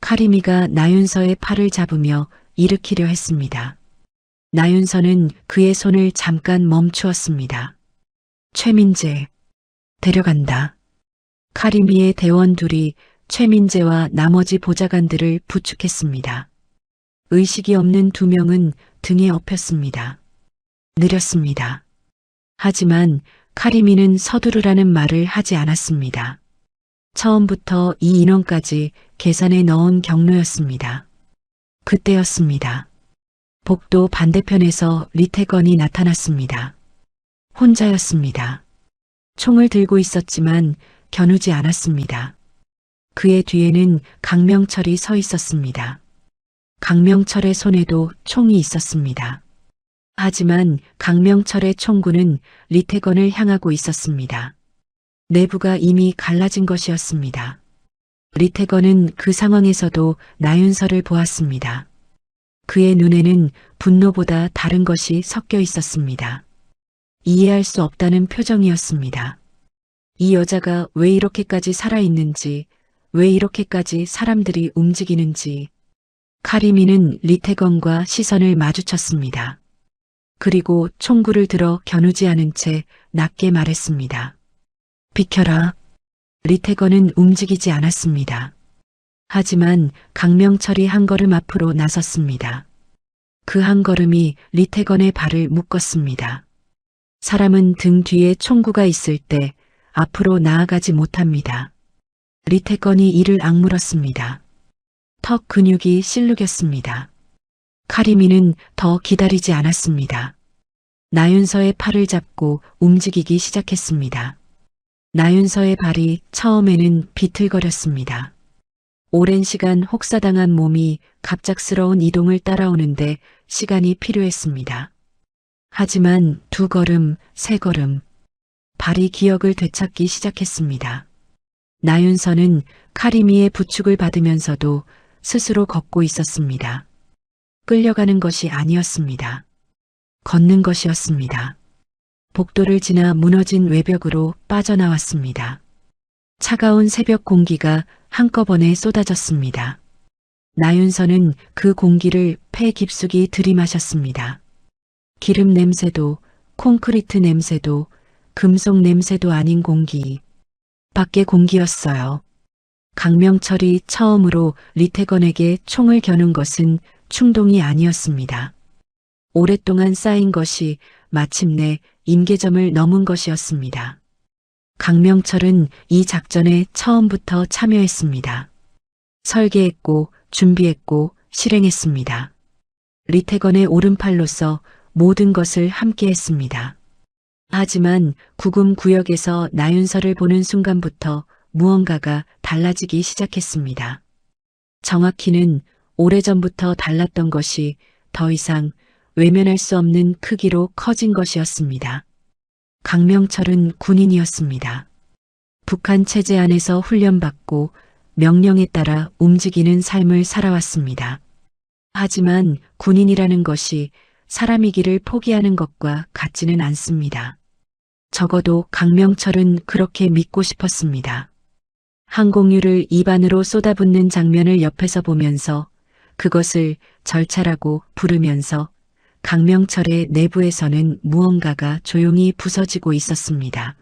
카리미가 나윤서의 팔을 잡으며 일으키려 했습니다. 나윤서는 그의 손을 잠깐 멈추었습니다. 최민재, 데려간다. 카리미의 대원 둘이 최민재와 나머지 보좌관들을 부축했습니다. 의식이 없는 두 명은 등에 업혔습니다. 느렸습니다. 하지만 카리미는 서두르라는 말을 하지 않았습니다. 처음부터 이 인원까지 계산에 넣은 경로였습니다. 그때였습니다. 복도 반대편에서 리태건이 나타났습니다. 혼자였습니다. 총을 들고 있었지만 겨누지 않았습니다. 그의 뒤에는 강명철이 서 있었습니다. 강명철의 손에도 총이 있었습니다. 하지만 강명철의 총구는 리태건을 향하고 있었습니다. 내부가 이미 갈라진 것이었습니다. 리태건은 그 상황에서도 나윤서를 보았습니다. 그의 눈에는 분노보다 다른 것이 섞여 있었습니다. 이해할 수 없다는 표정이었습니다. 이 여자가 왜 이렇게까지 살아있는지, 왜 이렇게까지 사람들이 움직이는지. 카리미는 리태건과 시선을 마주쳤습니다. 그리고 총구를 들어 겨누지 않은 채 낮게 말했습니다. 비켜라. 리태건은 움직이지 않았습니다. 하지만 강명철이 한 걸음 앞으로 나섰습니다. 그 한 걸음이 리태건의 발을 묶었습니다. 사람은 등 뒤에 총구가 있을 때 앞으로 나아가지 못합니다. 리태건이 이를 악물었습니다. 턱 근육이 실룩였습니다. 카리미는 더 기다리지 않았습니다. 나윤서의 팔을 잡고 움직이기 시작했습니다. 나윤서의 발이 처음에는 비틀거렸습니다. 오랜 시간 혹사당한 몸이 갑작스러운 이동을 따라오는데 시간이 필요했습니다. 하지만 두 걸음, 세 걸음, 발이 기억을 되찾기 시작했습니다. 나윤서는 카리미의 부축을 받으면서도 스스로 걷고 있었습니다. 끌려가는 것이 아니었습니다. 걷는 것이었습니다. 복도를 지나 무너진 외벽으로 빠져나왔습니다. 차가운 새벽 공기가 한꺼번에 쏟아졌습니다. 나윤서는 그 공기를 폐 깊숙이 들이마셨습니다. 기름 냄새도, 콘크리트 냄새도, 금속 냄새도 아닌 공기. 밖의 공기였어요. 강명철이 처음으로 리태건에게 총을 겨눈 것은 충동이 아니었습니다. 오랫동안 쌓인 것이 마침내 임계점을 넘은 것이었습니다. 강명철은 이 작전에 처음부터 참여했습니다. 설계했고 준비했고 실행했습니다. 리태건의 오른팔로서 모든 것을 함께했습니다. 하지만 구금 구역에서 나윤서를 보는 순간부터 무언가가 달라지기 시작했습니다. 정확히는 오래전부터 달랐던 것이 더 이상 외면할 수 없는 크기로 커진 것이었습니다. 강명철은 군인이었습니다. 북한 체제 안에서 훈련받고 명령에 따라 움직이는 삶을 살아왔습니다. 하지만 군인이라는 것이 사람이기를 포기하는 것과 같지는 않습니다. 적어도 강명철은 그렇게 믿고 싶었습니다. 항공유를 입안으로 쏟아붓는 장면을 옆에서 보면서 그것을 절차라고 부르면서 강명철의 내부에서는 무언가가 조용히 부서지고 있었습니다.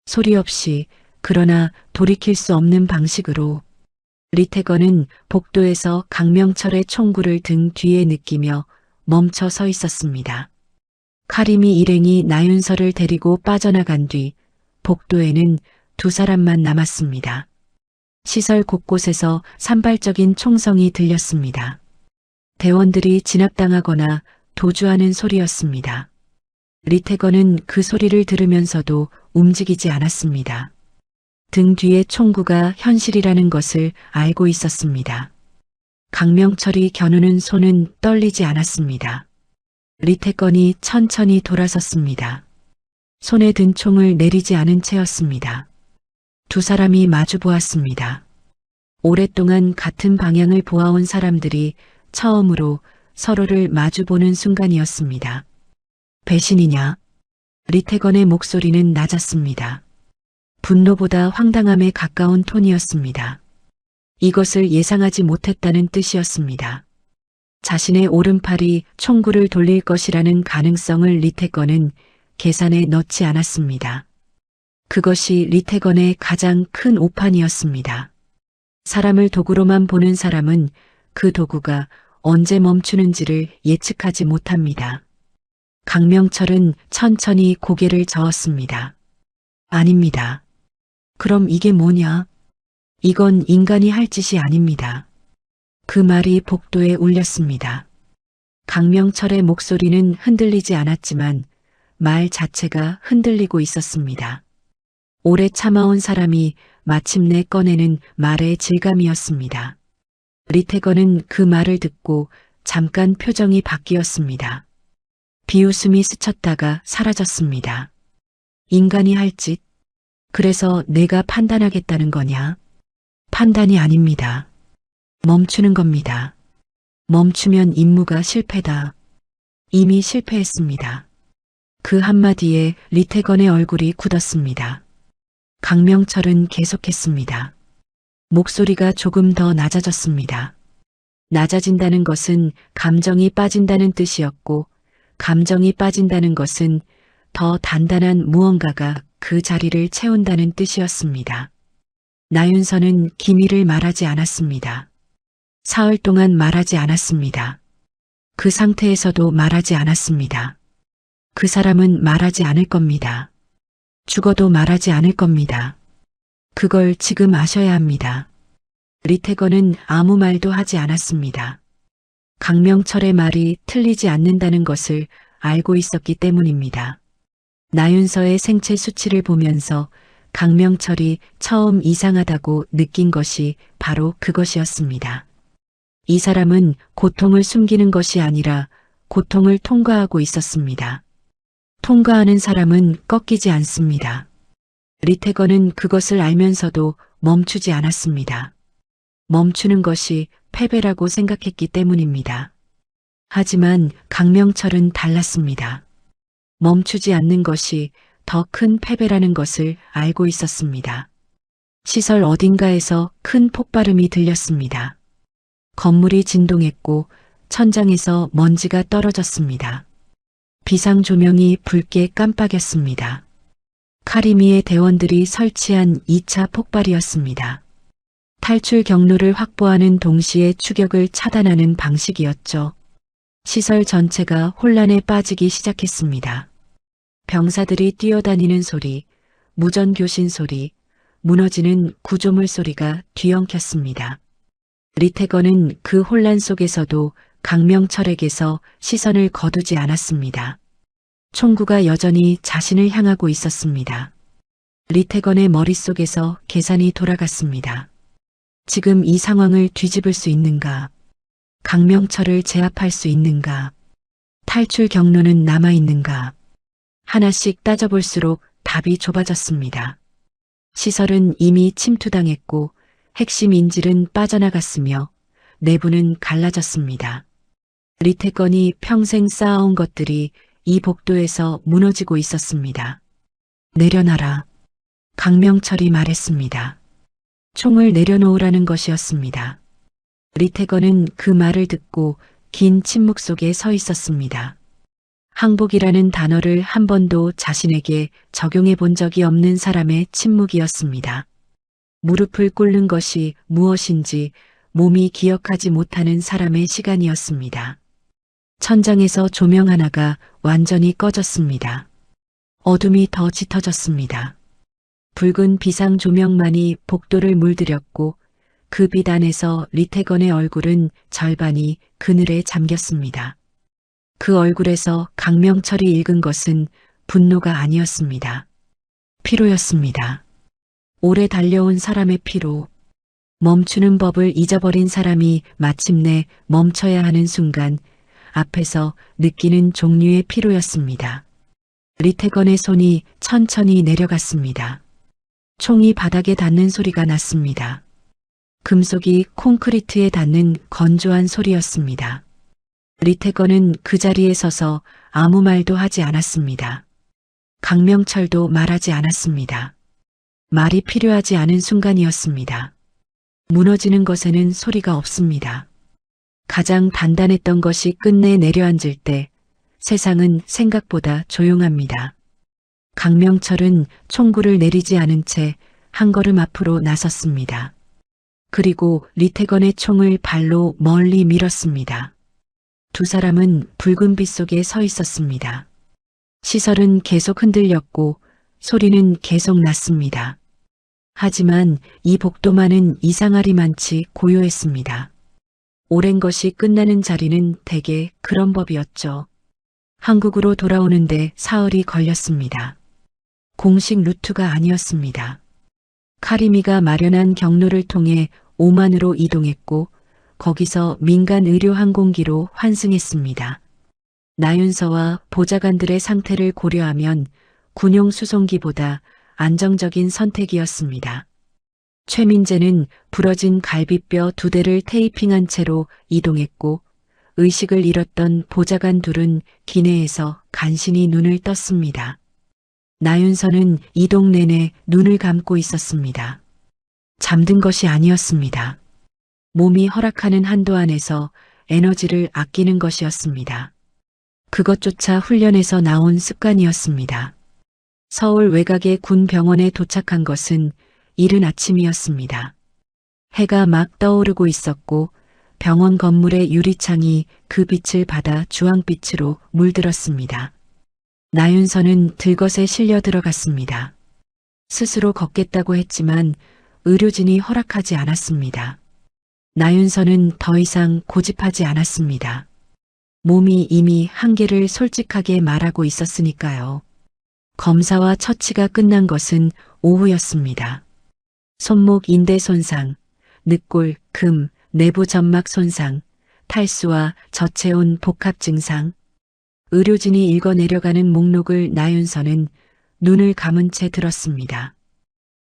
소리 없이 그러나 돌이킬 수 없는 방식으로 리태건은 복도에서 강명철의 총구를 등 뒤에 느끼며 멈춰 서 있었습니다. 카리미 일행이 나윤서를 데리고 빠져나간 뒤 복도에는 두 사람만 남았습니다. 시설 곳곳에서 산발적인 총성이 들렸습니다. 대원들이 진압당하거나 도주하는 소리였습니다. 리태건은 그 소리를 들으면서도 움직이지 않았습니다. 등 뒤에 총구가 현실이라는 것을 알고 있었습니다. 강명철이 겨누는 손은 떨리지 않았습니다. 리태건이 천천히 돌아섰습니다. 손에 든 총을 내리지 않은 채였습니다. 두 사람이 마주 보았습니다. 오랫동안 같은 방향을 보아온 사람들이 처음으로 서로를 마주보는 순간이었습니다. 배신이냐? 리태건의 목소리는 낮았습니다. 분노보다 황당함에 가까운 톤이었습니다. 이것을 예상하지 못했다는 뜻이었습니다. 자신의 오른팔이 총구를 돌릴 것이라는 가능성을 리태건은 계산에 넣지 않았습니다. 그것이 리태건의 가장 큰 오판이었습니다. 사람을 도구로만 보는 사람은 그 도구가 언제 멈추는지를 예측하지 못합니다. 강명철은 천천히 고개를 저었습니다. 아닙니다. 그럼 이게 뭐냐? 이건 인간이 할 짓이 아닙니다. 그 말이 복도에 울렸습니다. 강명철의 목소리는 흔들리지 않았지만 말 자체가 흔들리고 있었습니다. 오래 참아온 사람이 마침내 꺼내는 말의 질감이었습니다. 리태건은 그 말을 듣고 잠깐 표정이 바뀌었습니다. 비웃음이 스쳤다가 사라졌습니다. 인간이 할 짓? 그래서 내가 판단하겠다는 거냐? 판단이 아닙니다. 멈추는 겁니다. 멈추면 임무가 실패다. 이미 실패했습니다. 그 한마디에 리태건의 얼굴이 굳었습니다. 강명철은 계속했습니다. 목소리가 조금 더 낮아졌습니다. 낮아진다는 것은 감정이 빠진다는 뜻이었고, 감정이 빠진다는 것은 더 단단한 무언가가 그 자리를 채운다는 뜻이었습니다. 나윤서는 기밀을 말하지 않았습니다. 사흘 동안 말하지 않았습니다. 그 상태에서도 말하지 않았습니다. 그 사람은 말하지 않을 겁니다. 죽어도 말하지 않을 겁니다. 그걸 지금 아셔야 합니다. 리태건은 아무 말도 하지 않았습니다. 강명철의 말이 틀리지 않는다는 것을 알고 있었기 때문입니다. 나윤서의 생체 수치를 보면서 강명철이 처음 이상하다고 느낀 것이 바로 그것이었습니다. 이 사람은 고통을 숨기는 것이 아니라 고통을 통과하고 있었습니다. 통과하는 사람은 꺾이지 않습니다. 리태건은 그것을 알면서도 멈추지 않았습니다. 멈추는 것이 패배라고 생각했기 때문입니다. 하지만 강명철은 달랐습니다. 멈추지 않는 것이 더 큰 패배라는 것을 알고 있었습니다. 시설 어딘가에서 큰 폭발음이 들렸습니다. 건물이 진동했고 천장에서 먼지가 떨어졌습니다. 비상 조명이 붉게 깜빡였습니다. 카리미의 대원들이 설치한 2차 폭발이었습니다. 탈출 경로를 확보하는 동시에 추격을 차단하는 방식이었죠. 시설 전체가 혼란에 빠지기 시작했습니다. 병사들이 뛰어다니는 소리, 무전교신 소리, 무너지는 구조물 소리가 뒤엉켰습니다. 리태건은 그 혼란 속에서도 강명철에게서 시선을 거두지 않았습니다. 총구가 여전히 자신을 향하고 있었습니다. 리태건의 머릿속에서 계산이 돌아갔습니다. 지금 이 상황을 뒤집을 수 있는가? 강명철을 제압할 수 있는가? 탈출 경로는 남아있는가? 하나씩 따져볼수록 답이 좁아졌습니다. 시설은 이미 침투당했고 핵심 인질은 빠져나갔으며 내부는 갈라졌습니다. 리태건이 평생 쌓아온 것들이 이 복도에서 무너지고 있었습니다. 내려놔라. 강명철이 말했습니다. 총을 내려놓으라는 것이었습니다. 리태건은 그 말을 듣고 긴 침묵 속에 서 있었습니다. 항복이라는 단어를 한 번도 자신에게 적용해 본 적이 없는 사람의 침묵이었습니다. 무릎을 꿇는 것이 무엇인지 몸이 기억하지 못하는 사람의 시간이었습니다. 천장에서 조명 하나가 완전히 꺼졌습니다. 어둠이 더 짙어졌습니다. 붉은 비상 조명만이 복도를 물들였고 그 빛 안에서 리태건의 얼굴은 절반이 그늘에 잠겼습니다. 그 얼굴에서 강명철이 읽은 것은 분노가 아니었습니다. 피로였습니다. 오래 달려온 사람의 피로, 멈추는 법을 잊어버린 사람이 마침내 멈춰야 하는 순간 앞에서 느끼는 종류의 피로였습니다. 리태건의 손이 천천히 내려갔습니다. 총이 바닥에 닿는 소리가 났습니다. 금속이 콘크리트에 닿는 건조한 소리였습니다. 리태건은 그 자리에 서서 아무 말도 하지 않았습니다. 강명철도 말하지 않았습니다. 말이 필요하지 않은 순간이었습니다. 무너지는 것에는 소리가 없습니다. 가장 단단했던 것이 끝내 내려앉을 때 세상은 생각보다 조용합니다. 강명철은 총구를 내리지 않은 채 한 걸음 앞으로 나섰습니다. 그리고 리태건의 총을 발로 멀리 밀었습니다. 두 사람은 붉은 빛 속에 서 있었습니다. 시설은 계속 흔들렸고 소리는 계속 났습니다. 하지만 이 복도만은 이상하리만치 고요했습니다. 오랜 것이 끝나는 자리는 대개 그런 법이었죠. 한국으로 돌아오는데 사흘이 걸렸습니다. 공식 루트가 아니었습니다. 카리미가 마련한 경로를 통해 오만으로 이동했고 거기서 민간 의료 항공기로 환승했습니다. 나윤서와 보좌관들의 상태를 고려하면 군용 수송기보다 안정적인 선택이었습니다. 최민재는 부러진 갈비뼈 2대를 테이핑한 채로 이동했고 의식을 잃었던 보좌관 둘은 기내에서 간신히 눈을 떴습니다. 나윤서는 이동 내내 눈을 감고 있었습니다. 잠든 것이 아니었습니다. 몸이 허락하는 한도 안에서 에너지를 아끼는 것이었습니다. 그것조차 훈련에서 나온 습관이었습니다. 서울 외곽의 군 병원에 도착한 것은 이른 아침이었습니다. 해가 막 떠오르고 있었고 병원 건물의 유리창이 그 빛을 받아 주황빛으로 물들었습니다. 나윤서는 들것에 실려 들어갔습니다. 스스로 걷겠다고 했지만 의료진이 허락하지 않았습니다. 나윤서는 더 이상 고집하지 않았습니다. 몸이 이미 한계를 솔직하게 말하고 있었으니까요. 검사와 처치가 끝난 것은 오후였습니다. 손목 인대 손상, 늑골, 금, 내부 점막 손상, 탈수와 저체온 복합 증상. 의료진이 읽어 내려가는 목록을 나윤서는 눈을 감은 채 들었습니다.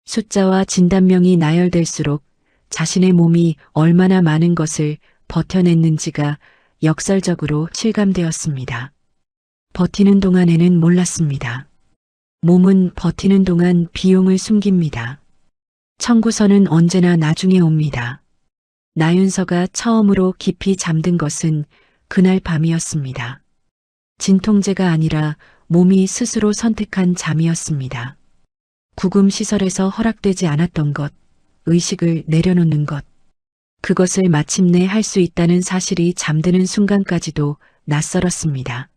숫자와 진단명이 나열될수록 자신의 몸이 얼마나 많은 것을 버텨냈는지가 역설적으로 실감되었습니다. 버티는 동안에는 몰랐습니다. 몸은 버티는 동안 비용을 숨깁니다. 청구서는 언제나 나중에 옵니다. 나윤서가 처음으로 깊이 잠든 것은 그날 밤이었습니다. 진통제가 아니라 몸이 스스로 선택한 잠이었습니다. 구금시설에서 허락되지 않았던 것, 의식을 내려놓는 것, 그것을 마침내 할 수 있다는 사실이 잠드는 순간까지도 낯설었습니다.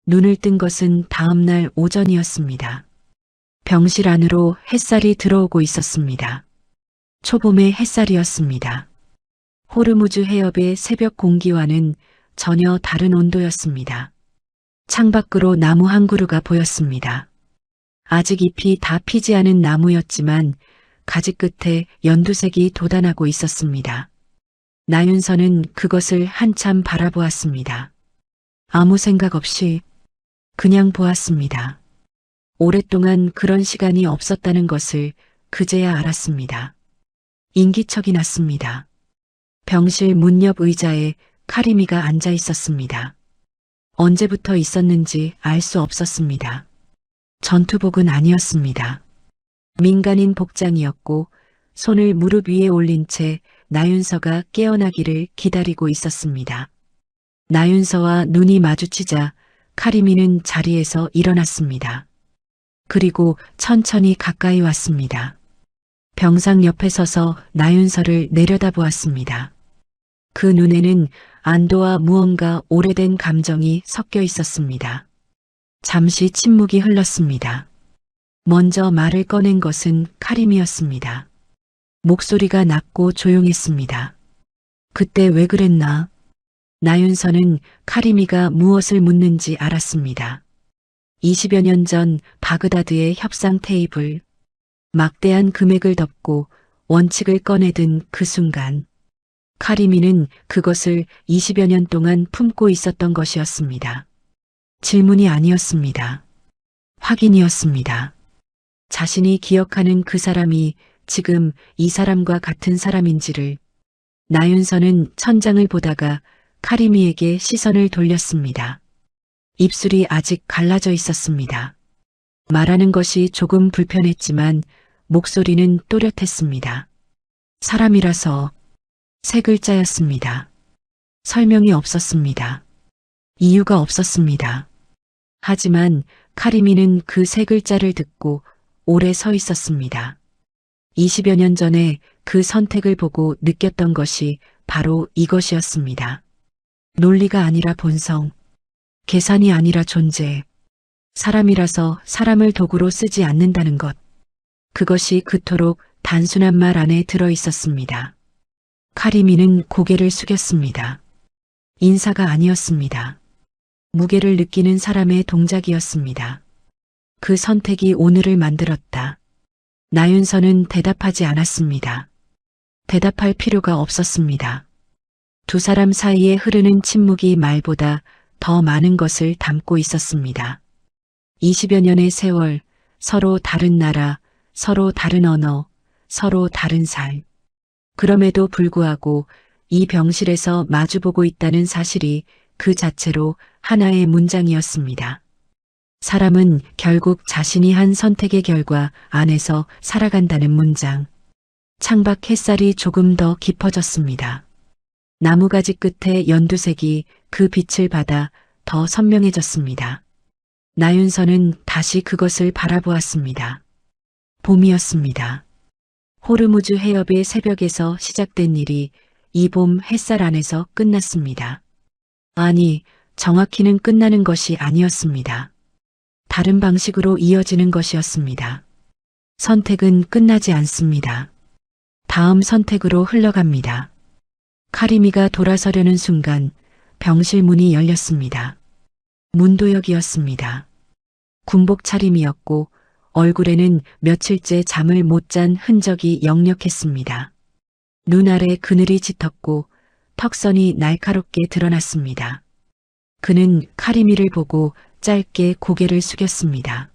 눈을 뜬 것은 다음 날 오전이었습니다. 병실 안으로 햇살이 들어오고 있었습니다. 초봄의 햇살이었습니다. 호르무즈 해협의 새벽 공기와는 전혀 다른 온도였습니다. 창밖으로 나무 한 그루가 보였습니다. 아직 잎이 다 피지 않은 나무였지만 가지 끝에 연두색이 돋아나고 있었습니다. 나윤서는 그것을 한참 바라보았습니다. 아무 생각 없이 그냥 보았습니다. 오랫동안 그런 시간이 없었다는 것을 그제야 알았습니다. 인기척이 났습니다. 병실 문 옆 의자에 카리미가 앉아 있었습니다. 언제부터 있었는지 알 수 없었습니다. 전투복은 아니었습니다. 민간인 복장이었고 손을 무릎 위에 올린 채 나윤서가 깨어나기를 기다리고 있었습니다. 나윤서와 눈이 마주치자 카리미는 자리에서 일어났습니다. 그리고 천천히 가까이 왔습니다. 병상 옆에 서서 나윤서를 내려다보았습니다. 그 눈에는 안도와 무언가 오래된 감정이 섞여 있었습니다. 잠시 침묵이 흘렀습니다. 먼저 말을 꺼낸 것은 카림이었습니다. 목소리가 낮고 조용했습니다. 그때 왜 그랬나? 나윤서는 카리미가 무엇을 묻는지 알았습니다. 20여 년 전 바그다드의 협상 테이블, 막대한 금액을 덮고 원칙을 꺼내든 그 순간 카리미는 그것을 20여 년 동안 품고 있었던 것이었습니다. 질문이 아니었습니다. 확인이었습니다. 자신이 기억하는 그 사람이 지금 이 사람과 같은 사람인지를. 나윤서는 천장을 보다가 카리미에게 시선을 돌렸습니다. 입술이 아직 갈라져 있었습니다. 말하는 것이 조금 불편했지만 목소리는 또렷했습니다. 사람이라서. 3글자였습니다. 설명이 없었습니다. 이유가 없었습니다. 하지만 카리미는 그 세 글자를 듣고 오래 서 있었습니다. 20여 년 전에 그 선택을 보고 느꼈던 것이 바로 이것이었습니다. 논리가 아니라 본성, 계산이 아니라 존재, 사람이라서 사람을 도구로 쓰지 않는다는 것. 그것이 그토록 단순한 말 안에 들어 있었습니다. 카리미는 고개를 숙였습니다. 인사가 아니었습니다. 무게를 느끼는 사람의 동작이었습니다. 그 선택이 오늘을 만들었다. 나윤서는 대답하지 않았습니다. 대답할 필요가 없었습니다. 두 사람 사이에 흐르는 침묵이 말보다 더 많은 것을 담고 있었습니다. 20여 년의 세월, 서로 다른 나라, 서로 다른 언어, 서로 다른 삶. 그럼에도 불구하고 이 병실에서 마주보고 있다는 사실이 그 자체로 하나의 문장이었습니다. 사람은 결국 자신이 한 선택의 결과 안에서 살아간다는 문장. 창밖 햇살이 조금 더 깊어졌습니다. 나무가지 끝에 연두색이 그 빛을 받아 더 선명해졌습니다. 나윤서는 다시 그것을 바라보았습니다. 봄이었습니다. 호르무즈 해협의 새벽에서 시작된 일이 이 봄 햇살 안에서 끝났습니다. 아니, 정확히는 끝나는 것이 아니었습니다. 다른 방식으로 이어지는 것이었습니다. 선택은 끝나지 않습니다. 다음 선택으로 흘러갑니다. 카리미가 돌아서려는 순간 병실 문이 열렸습니다. 문도혁이었습니다. 군복 차림이었고 얼굴에는 며칠째 잠을 못 잔 흔적이 역력했습니다. 눈 아래 그늘이 짙었고 턱선이 날카롭게 드러났습니다. 그는 카리미를 보고 짧게 고개를 숙였습니다.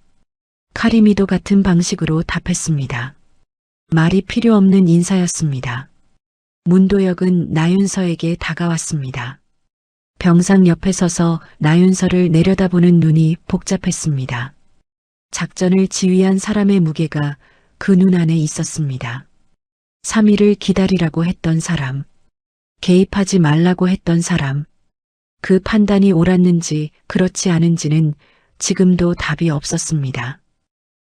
카리미도 같은 방식으로 답했습니다. 말이 필요 없는 인사였습니다. 문도혁은 나윤서에게 다가왔습니다. 병상 옆에 서서 나윤서를 내려다보는 눈이 복잡했습니다. 작전을 지휘한 사람의 무게가 그 눈 안에 있었습니다. 3일을 기다리라고 했던 사람, 개입하지 말라고 했던 사람, 그 판단이 옳았는지 그렇지 않은지는 지금도 답이 없었습니다.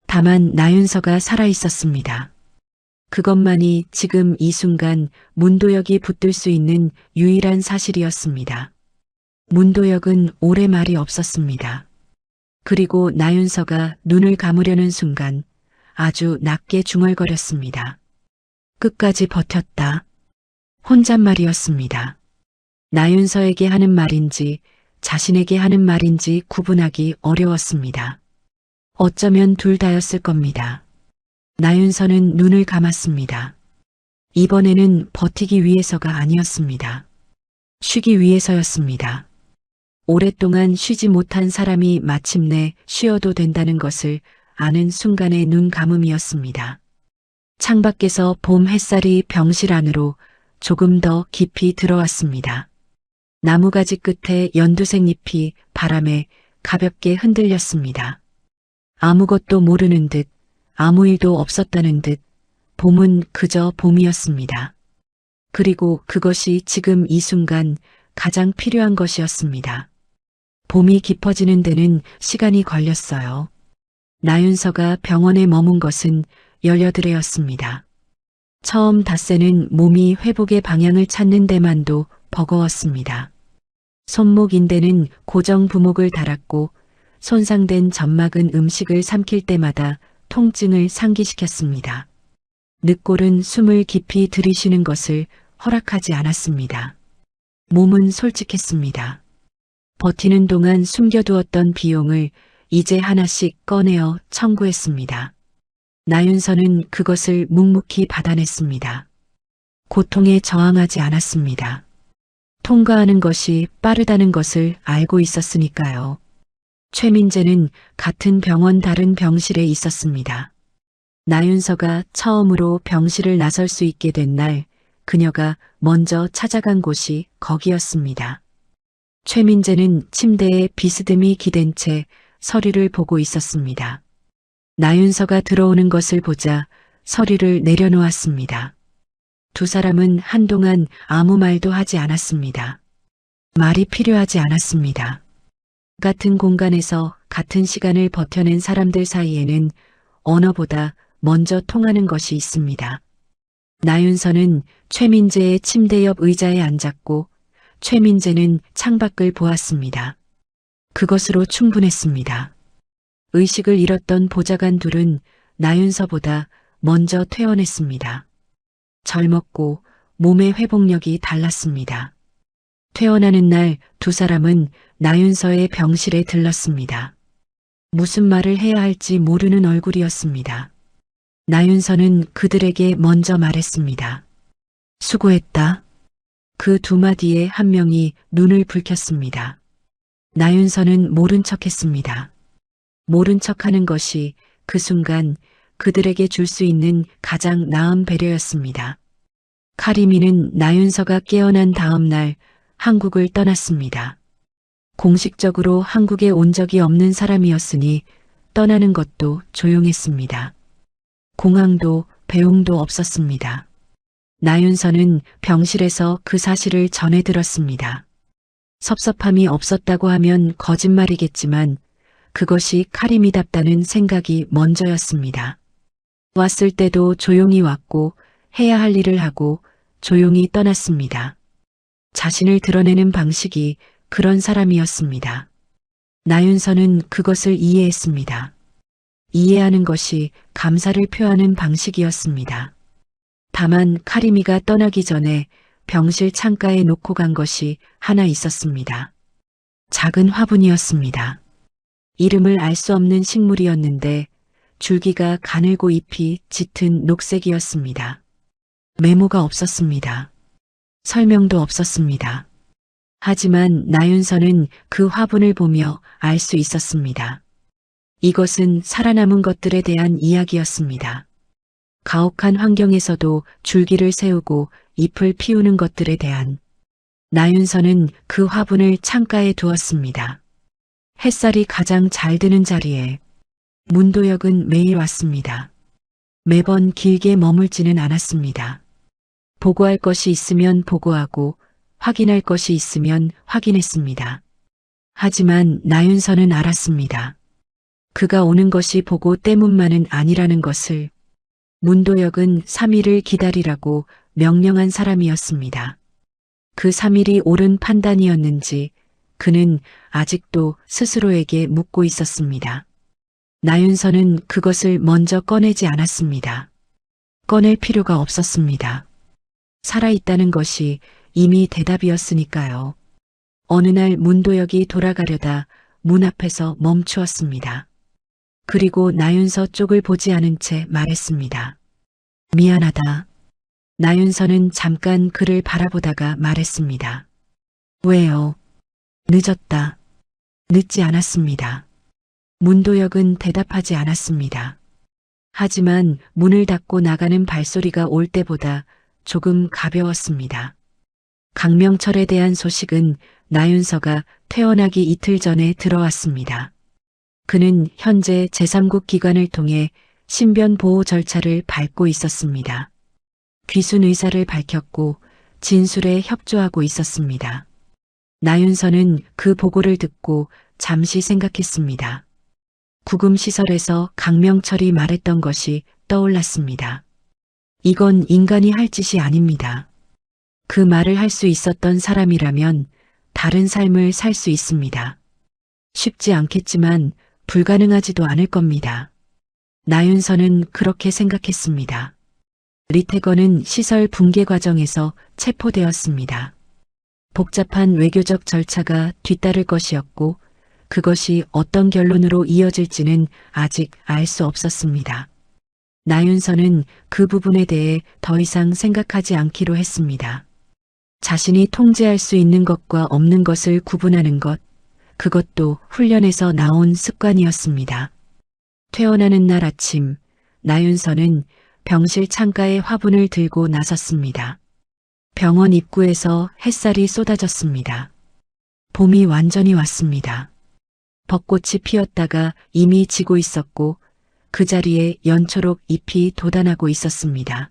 다만 나윤서가 살아있었습니다. 그것만이 지금 이 순간 문도혁이 붙들 수 있는 유일한 사실이었습니다. 문도혁은 오래 말이 없었습니다. 그리고 나윤서가 눈을 감으려는 순간 아주 낮게 중얼거렸습니다. 끝까지 버텼다. 혼잣말이었습니다. 나윤서에게 하는 말인지 자신에게 하는 말인지 구분하기 어려웠습니다. 어쩌면 둘 다였을 겁니다. 나윤서는 눈을 감았습니다. 이번에는 버티기 위해서가 아니었습니다. 쉬기 위해서였습니다. 오랫동안 쉬지 못한 사람이 마침내 쉬어도 된다는 것을 아는 순간의 눈 감음이었습니다. 창밖에서 봄 햇살이 병실 안으로 조금 더 깊이 들어왔습니다. 나무가지 끝에 연두색 잎이 바람에 가볍게 흔들렸습니다. 아무것도 모르는 듯 아무 일도 없었다는 듯 봄은 그저 봄이었습니다. 그리고 그것이 지금 이 순간 가장 필요한 것이었습니다. 봄이 깊어지는 데는 시간이 걸렸어요. 나윤서가 병원에 머문 것은 18회였습니다. 처음 닷새는 몸이 회복의 방향을 찾는 데만도 버거웠습니다. 손목 인대는 고정 부목을 달았고 손상된 점막은 음식을 삼킬 때마다 통증을 상기시켰습니다. 늑골은 숨을 깊이 들이쉬는 것을 허락하지 않았습니다. 몸은 솔직했습니다. 버티는 동안 숨겨두었던 비용을 이제 하나씩 꺼내어 청구했습니다. 나윤서는 그것을 묵묵히 받아냈습니다. 고통에 저항하지 않았습니다. 통과하는 것이 빠르다는 것을 알고 있었으니까요. 최민재는 같은 병원 다른 병실에 있었습니다. 나윤서가 처음으로 병실을 나설 수 있게 된 날, 그녀가 먼저 찾아간 곳이 거기였습니다. 최민재는 침대에 비스듬히 기댄 채 서리를 보고 있었습니다. 나윤서가 들어오는 것을 보자 서리를 내려놓았습니다. 두 사람은 한동안 아무 말도 하지 않았습니다. 말이 필요하지 않았습니다. 같은 공간에서 같은 시간을 버텨낸 사람들 사이에는 언어보다 먼저 통하는 것이 있습니다. 나윤서는 최민재의 침대 옆 의자에 앉았고 최민재는 창밖을 보았습니다. 그것으로 충분했습니다. 의식을 잃었던 보좌관 둘은 나윤서보다 먼저 퇴원했습니다. 젊었고 몸의 회복력이 달랐습니다. 퇴원하는 날 두 사람은 나윤서의 병실에 들렀습니다. 무슨 말을 해야 할지 모르는 얼굴이었습니다. 나윤서는 그들에게 먼저 말했습니다. 수고했다. 그 두 마디에 한 명이 눈을 붉혔습니다. 나윤서는 모른 척했습니다. 모른 척하는 것이 그 순간 그들에게 줄 수 있는 가장 나은 배려였습니다. 카리미는 나윤서가 깨어난 다음 날 한국을 떠났습니다. 공식적으로 한국에 온 적이 없는 사람이었으니 떠나는 것도 조용했습니다. 공항도 배웅도 없었습니다. 나윤서는 병실에서 그 사실을 전해 들었습니다. 섭섭함이 없었다고 하면 거짓말이겠지만 그것이 카림이답다는 생각이 먼저였습니다. 왔을 때도 조용히 왔고 해야 할 일을 하고 조용히 떠났습니다. 자신을 드러내는 방식이 그런 사람이었습니다. 나윤서는 그것을 이해했습니다. 이해하는 것이 감사를 표하는 방식이었습니다. 다만 카리미가 떠나기 전에 병실 창가에 놓고 간 것이 하나 있었습니다. 작은 화분이었습니다. 이름을 알 수 없는 식물이었는데 줄기가 가늘고 잎이 짙은 녹색이었습니다. 메모가 없었습니다. 설명도 없었습니다. 하지만 나윤서는 그 화분을 보며 알 수 있었습니다. 이것은 살아남은 것들에 대한 이야기였습니다. 가혹한 환경에서도 줄기를 세우고 잎을 피우는 것들에 대한. 나윤서는 그 화분을 창가에 두었습니다. 햇살이 가장 잘 드는 자리에. 문도혁은 매일 왔습니다. 매번 길게 머물지는 않았습니다. 보고할 것이 있으면 보고하고 확인할 것이 있으면 확인했습니다. 하지만 나윤서는 알았습니다. 그가 오는 것이 보고 때문만은 아니라는 것을. 문도혁은 3일을 기다리라고 명령한 사람이었습니다. 그 3일이 옳은 판단이었는지 그는 아직도 스스로에게 묻고 있었습니다. 나윤서는 그것을 먼저 꺼내지 않았습니다. 꺼낼 필요가 없었습니다. 살아있다는 것이 이미 대답이었으니까요. 어느 날 문도혁이 돌아가려다 문 앞에서 멈추었습니다. 그리고 나윤서 쪽을 보지 않은 채 말했습니다. 미안하다. 나윤서는 잠깐 그를 바라보다가 말했습니다. 왜요? 늦었다. 늦지 않았습니다. 문도혁은 대답하지 않았습니다. 하지만 문을 닫고 나가는 발소리가 올 때보다 조금 가벼웠습니다. 강명철에 대한 소식은 나윤서가 퇴원하기 이틀 전에 들어왔습니다. 그는 현재 제3국 기관을 통해 신변 보호 절차를 밟고 있었습니다. 귀순 의사를 밝혔고 진술에 협조하고 있었습니다. 나윤서는 그 보고를 듣고 잠시 생각했습니다. 구금시설에서 강명철이 말했던 것이 떠올랐습니다. 이건 인간이 할 짓이 아닙니다. 그 말을 할 수 있었던 사람이라면 다른 삶을 살 수 있습니다. 쉽지 않겠지만 불가능하지도 않을 겁니다. 나윤서는 그렇게 생각했습니다. 리태건은 시설 붕괴 과정에서 체포되었습니다. 복잡한 외교적 절차가 뒤따를 것이었고 그것이 어떤 결론으로 이어질지는 아직 알 수 없었습니다. 나윤서는 그 부분에 대해 더 이상 생각하지 않기로 했습니다. 자신이 통제할 수 있는 것과 없는 것을 구분하는 것, 그것도 훈련에서 나온 습관이었습니다. 퇴원하는 날 아침, 나윤서는 병실 창가에 화분을 들고 나섰습니다. 병원 입구에서 햇살이 쏟아졌습니다. 봄이 완전히 왔습니다. 벚꽃이 피었다가 이미 지고 있었고 그 자리에 연초록 잎이 돋아나고 있었습니다.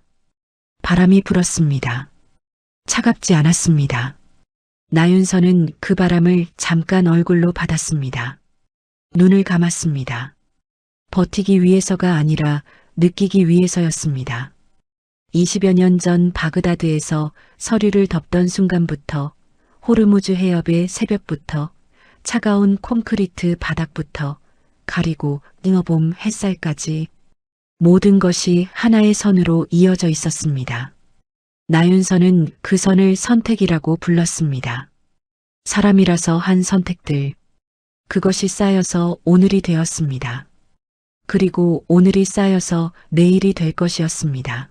바람이 불었습니다. 차갑지 않았습니다. 나윤서는 그 바람을 잠깐 얼굴로 받았습니다. 눈을 감았습니다. 버티기 위해서가 아니라 느끼기 위해서였습니다. 20여 년 전 바그다드에서 서류를 덮던 순간부터, 호르무즈 해협의 새벽부터, 차가운 콘크리트 바닥부터, 가리고 잉어봄 햇살까지 모든 것이 하나의 선으로 이어져 있었습니다. 나윤서는 그 선을 선택이라고 불렀습니다. 사람이라서 한 선택들, 그것이 쌓여서 오늘이 되었습니다. 그리고 오늘이 쌓여서 내일이 될 것이었습니다.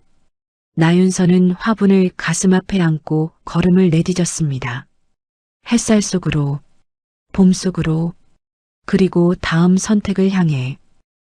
나윤서는 화분을 가슴 앞에 안고 걸음을 내디뎠습니다. 햇살 속으로, 봄 속으로, 그리고 다음 선택을 향해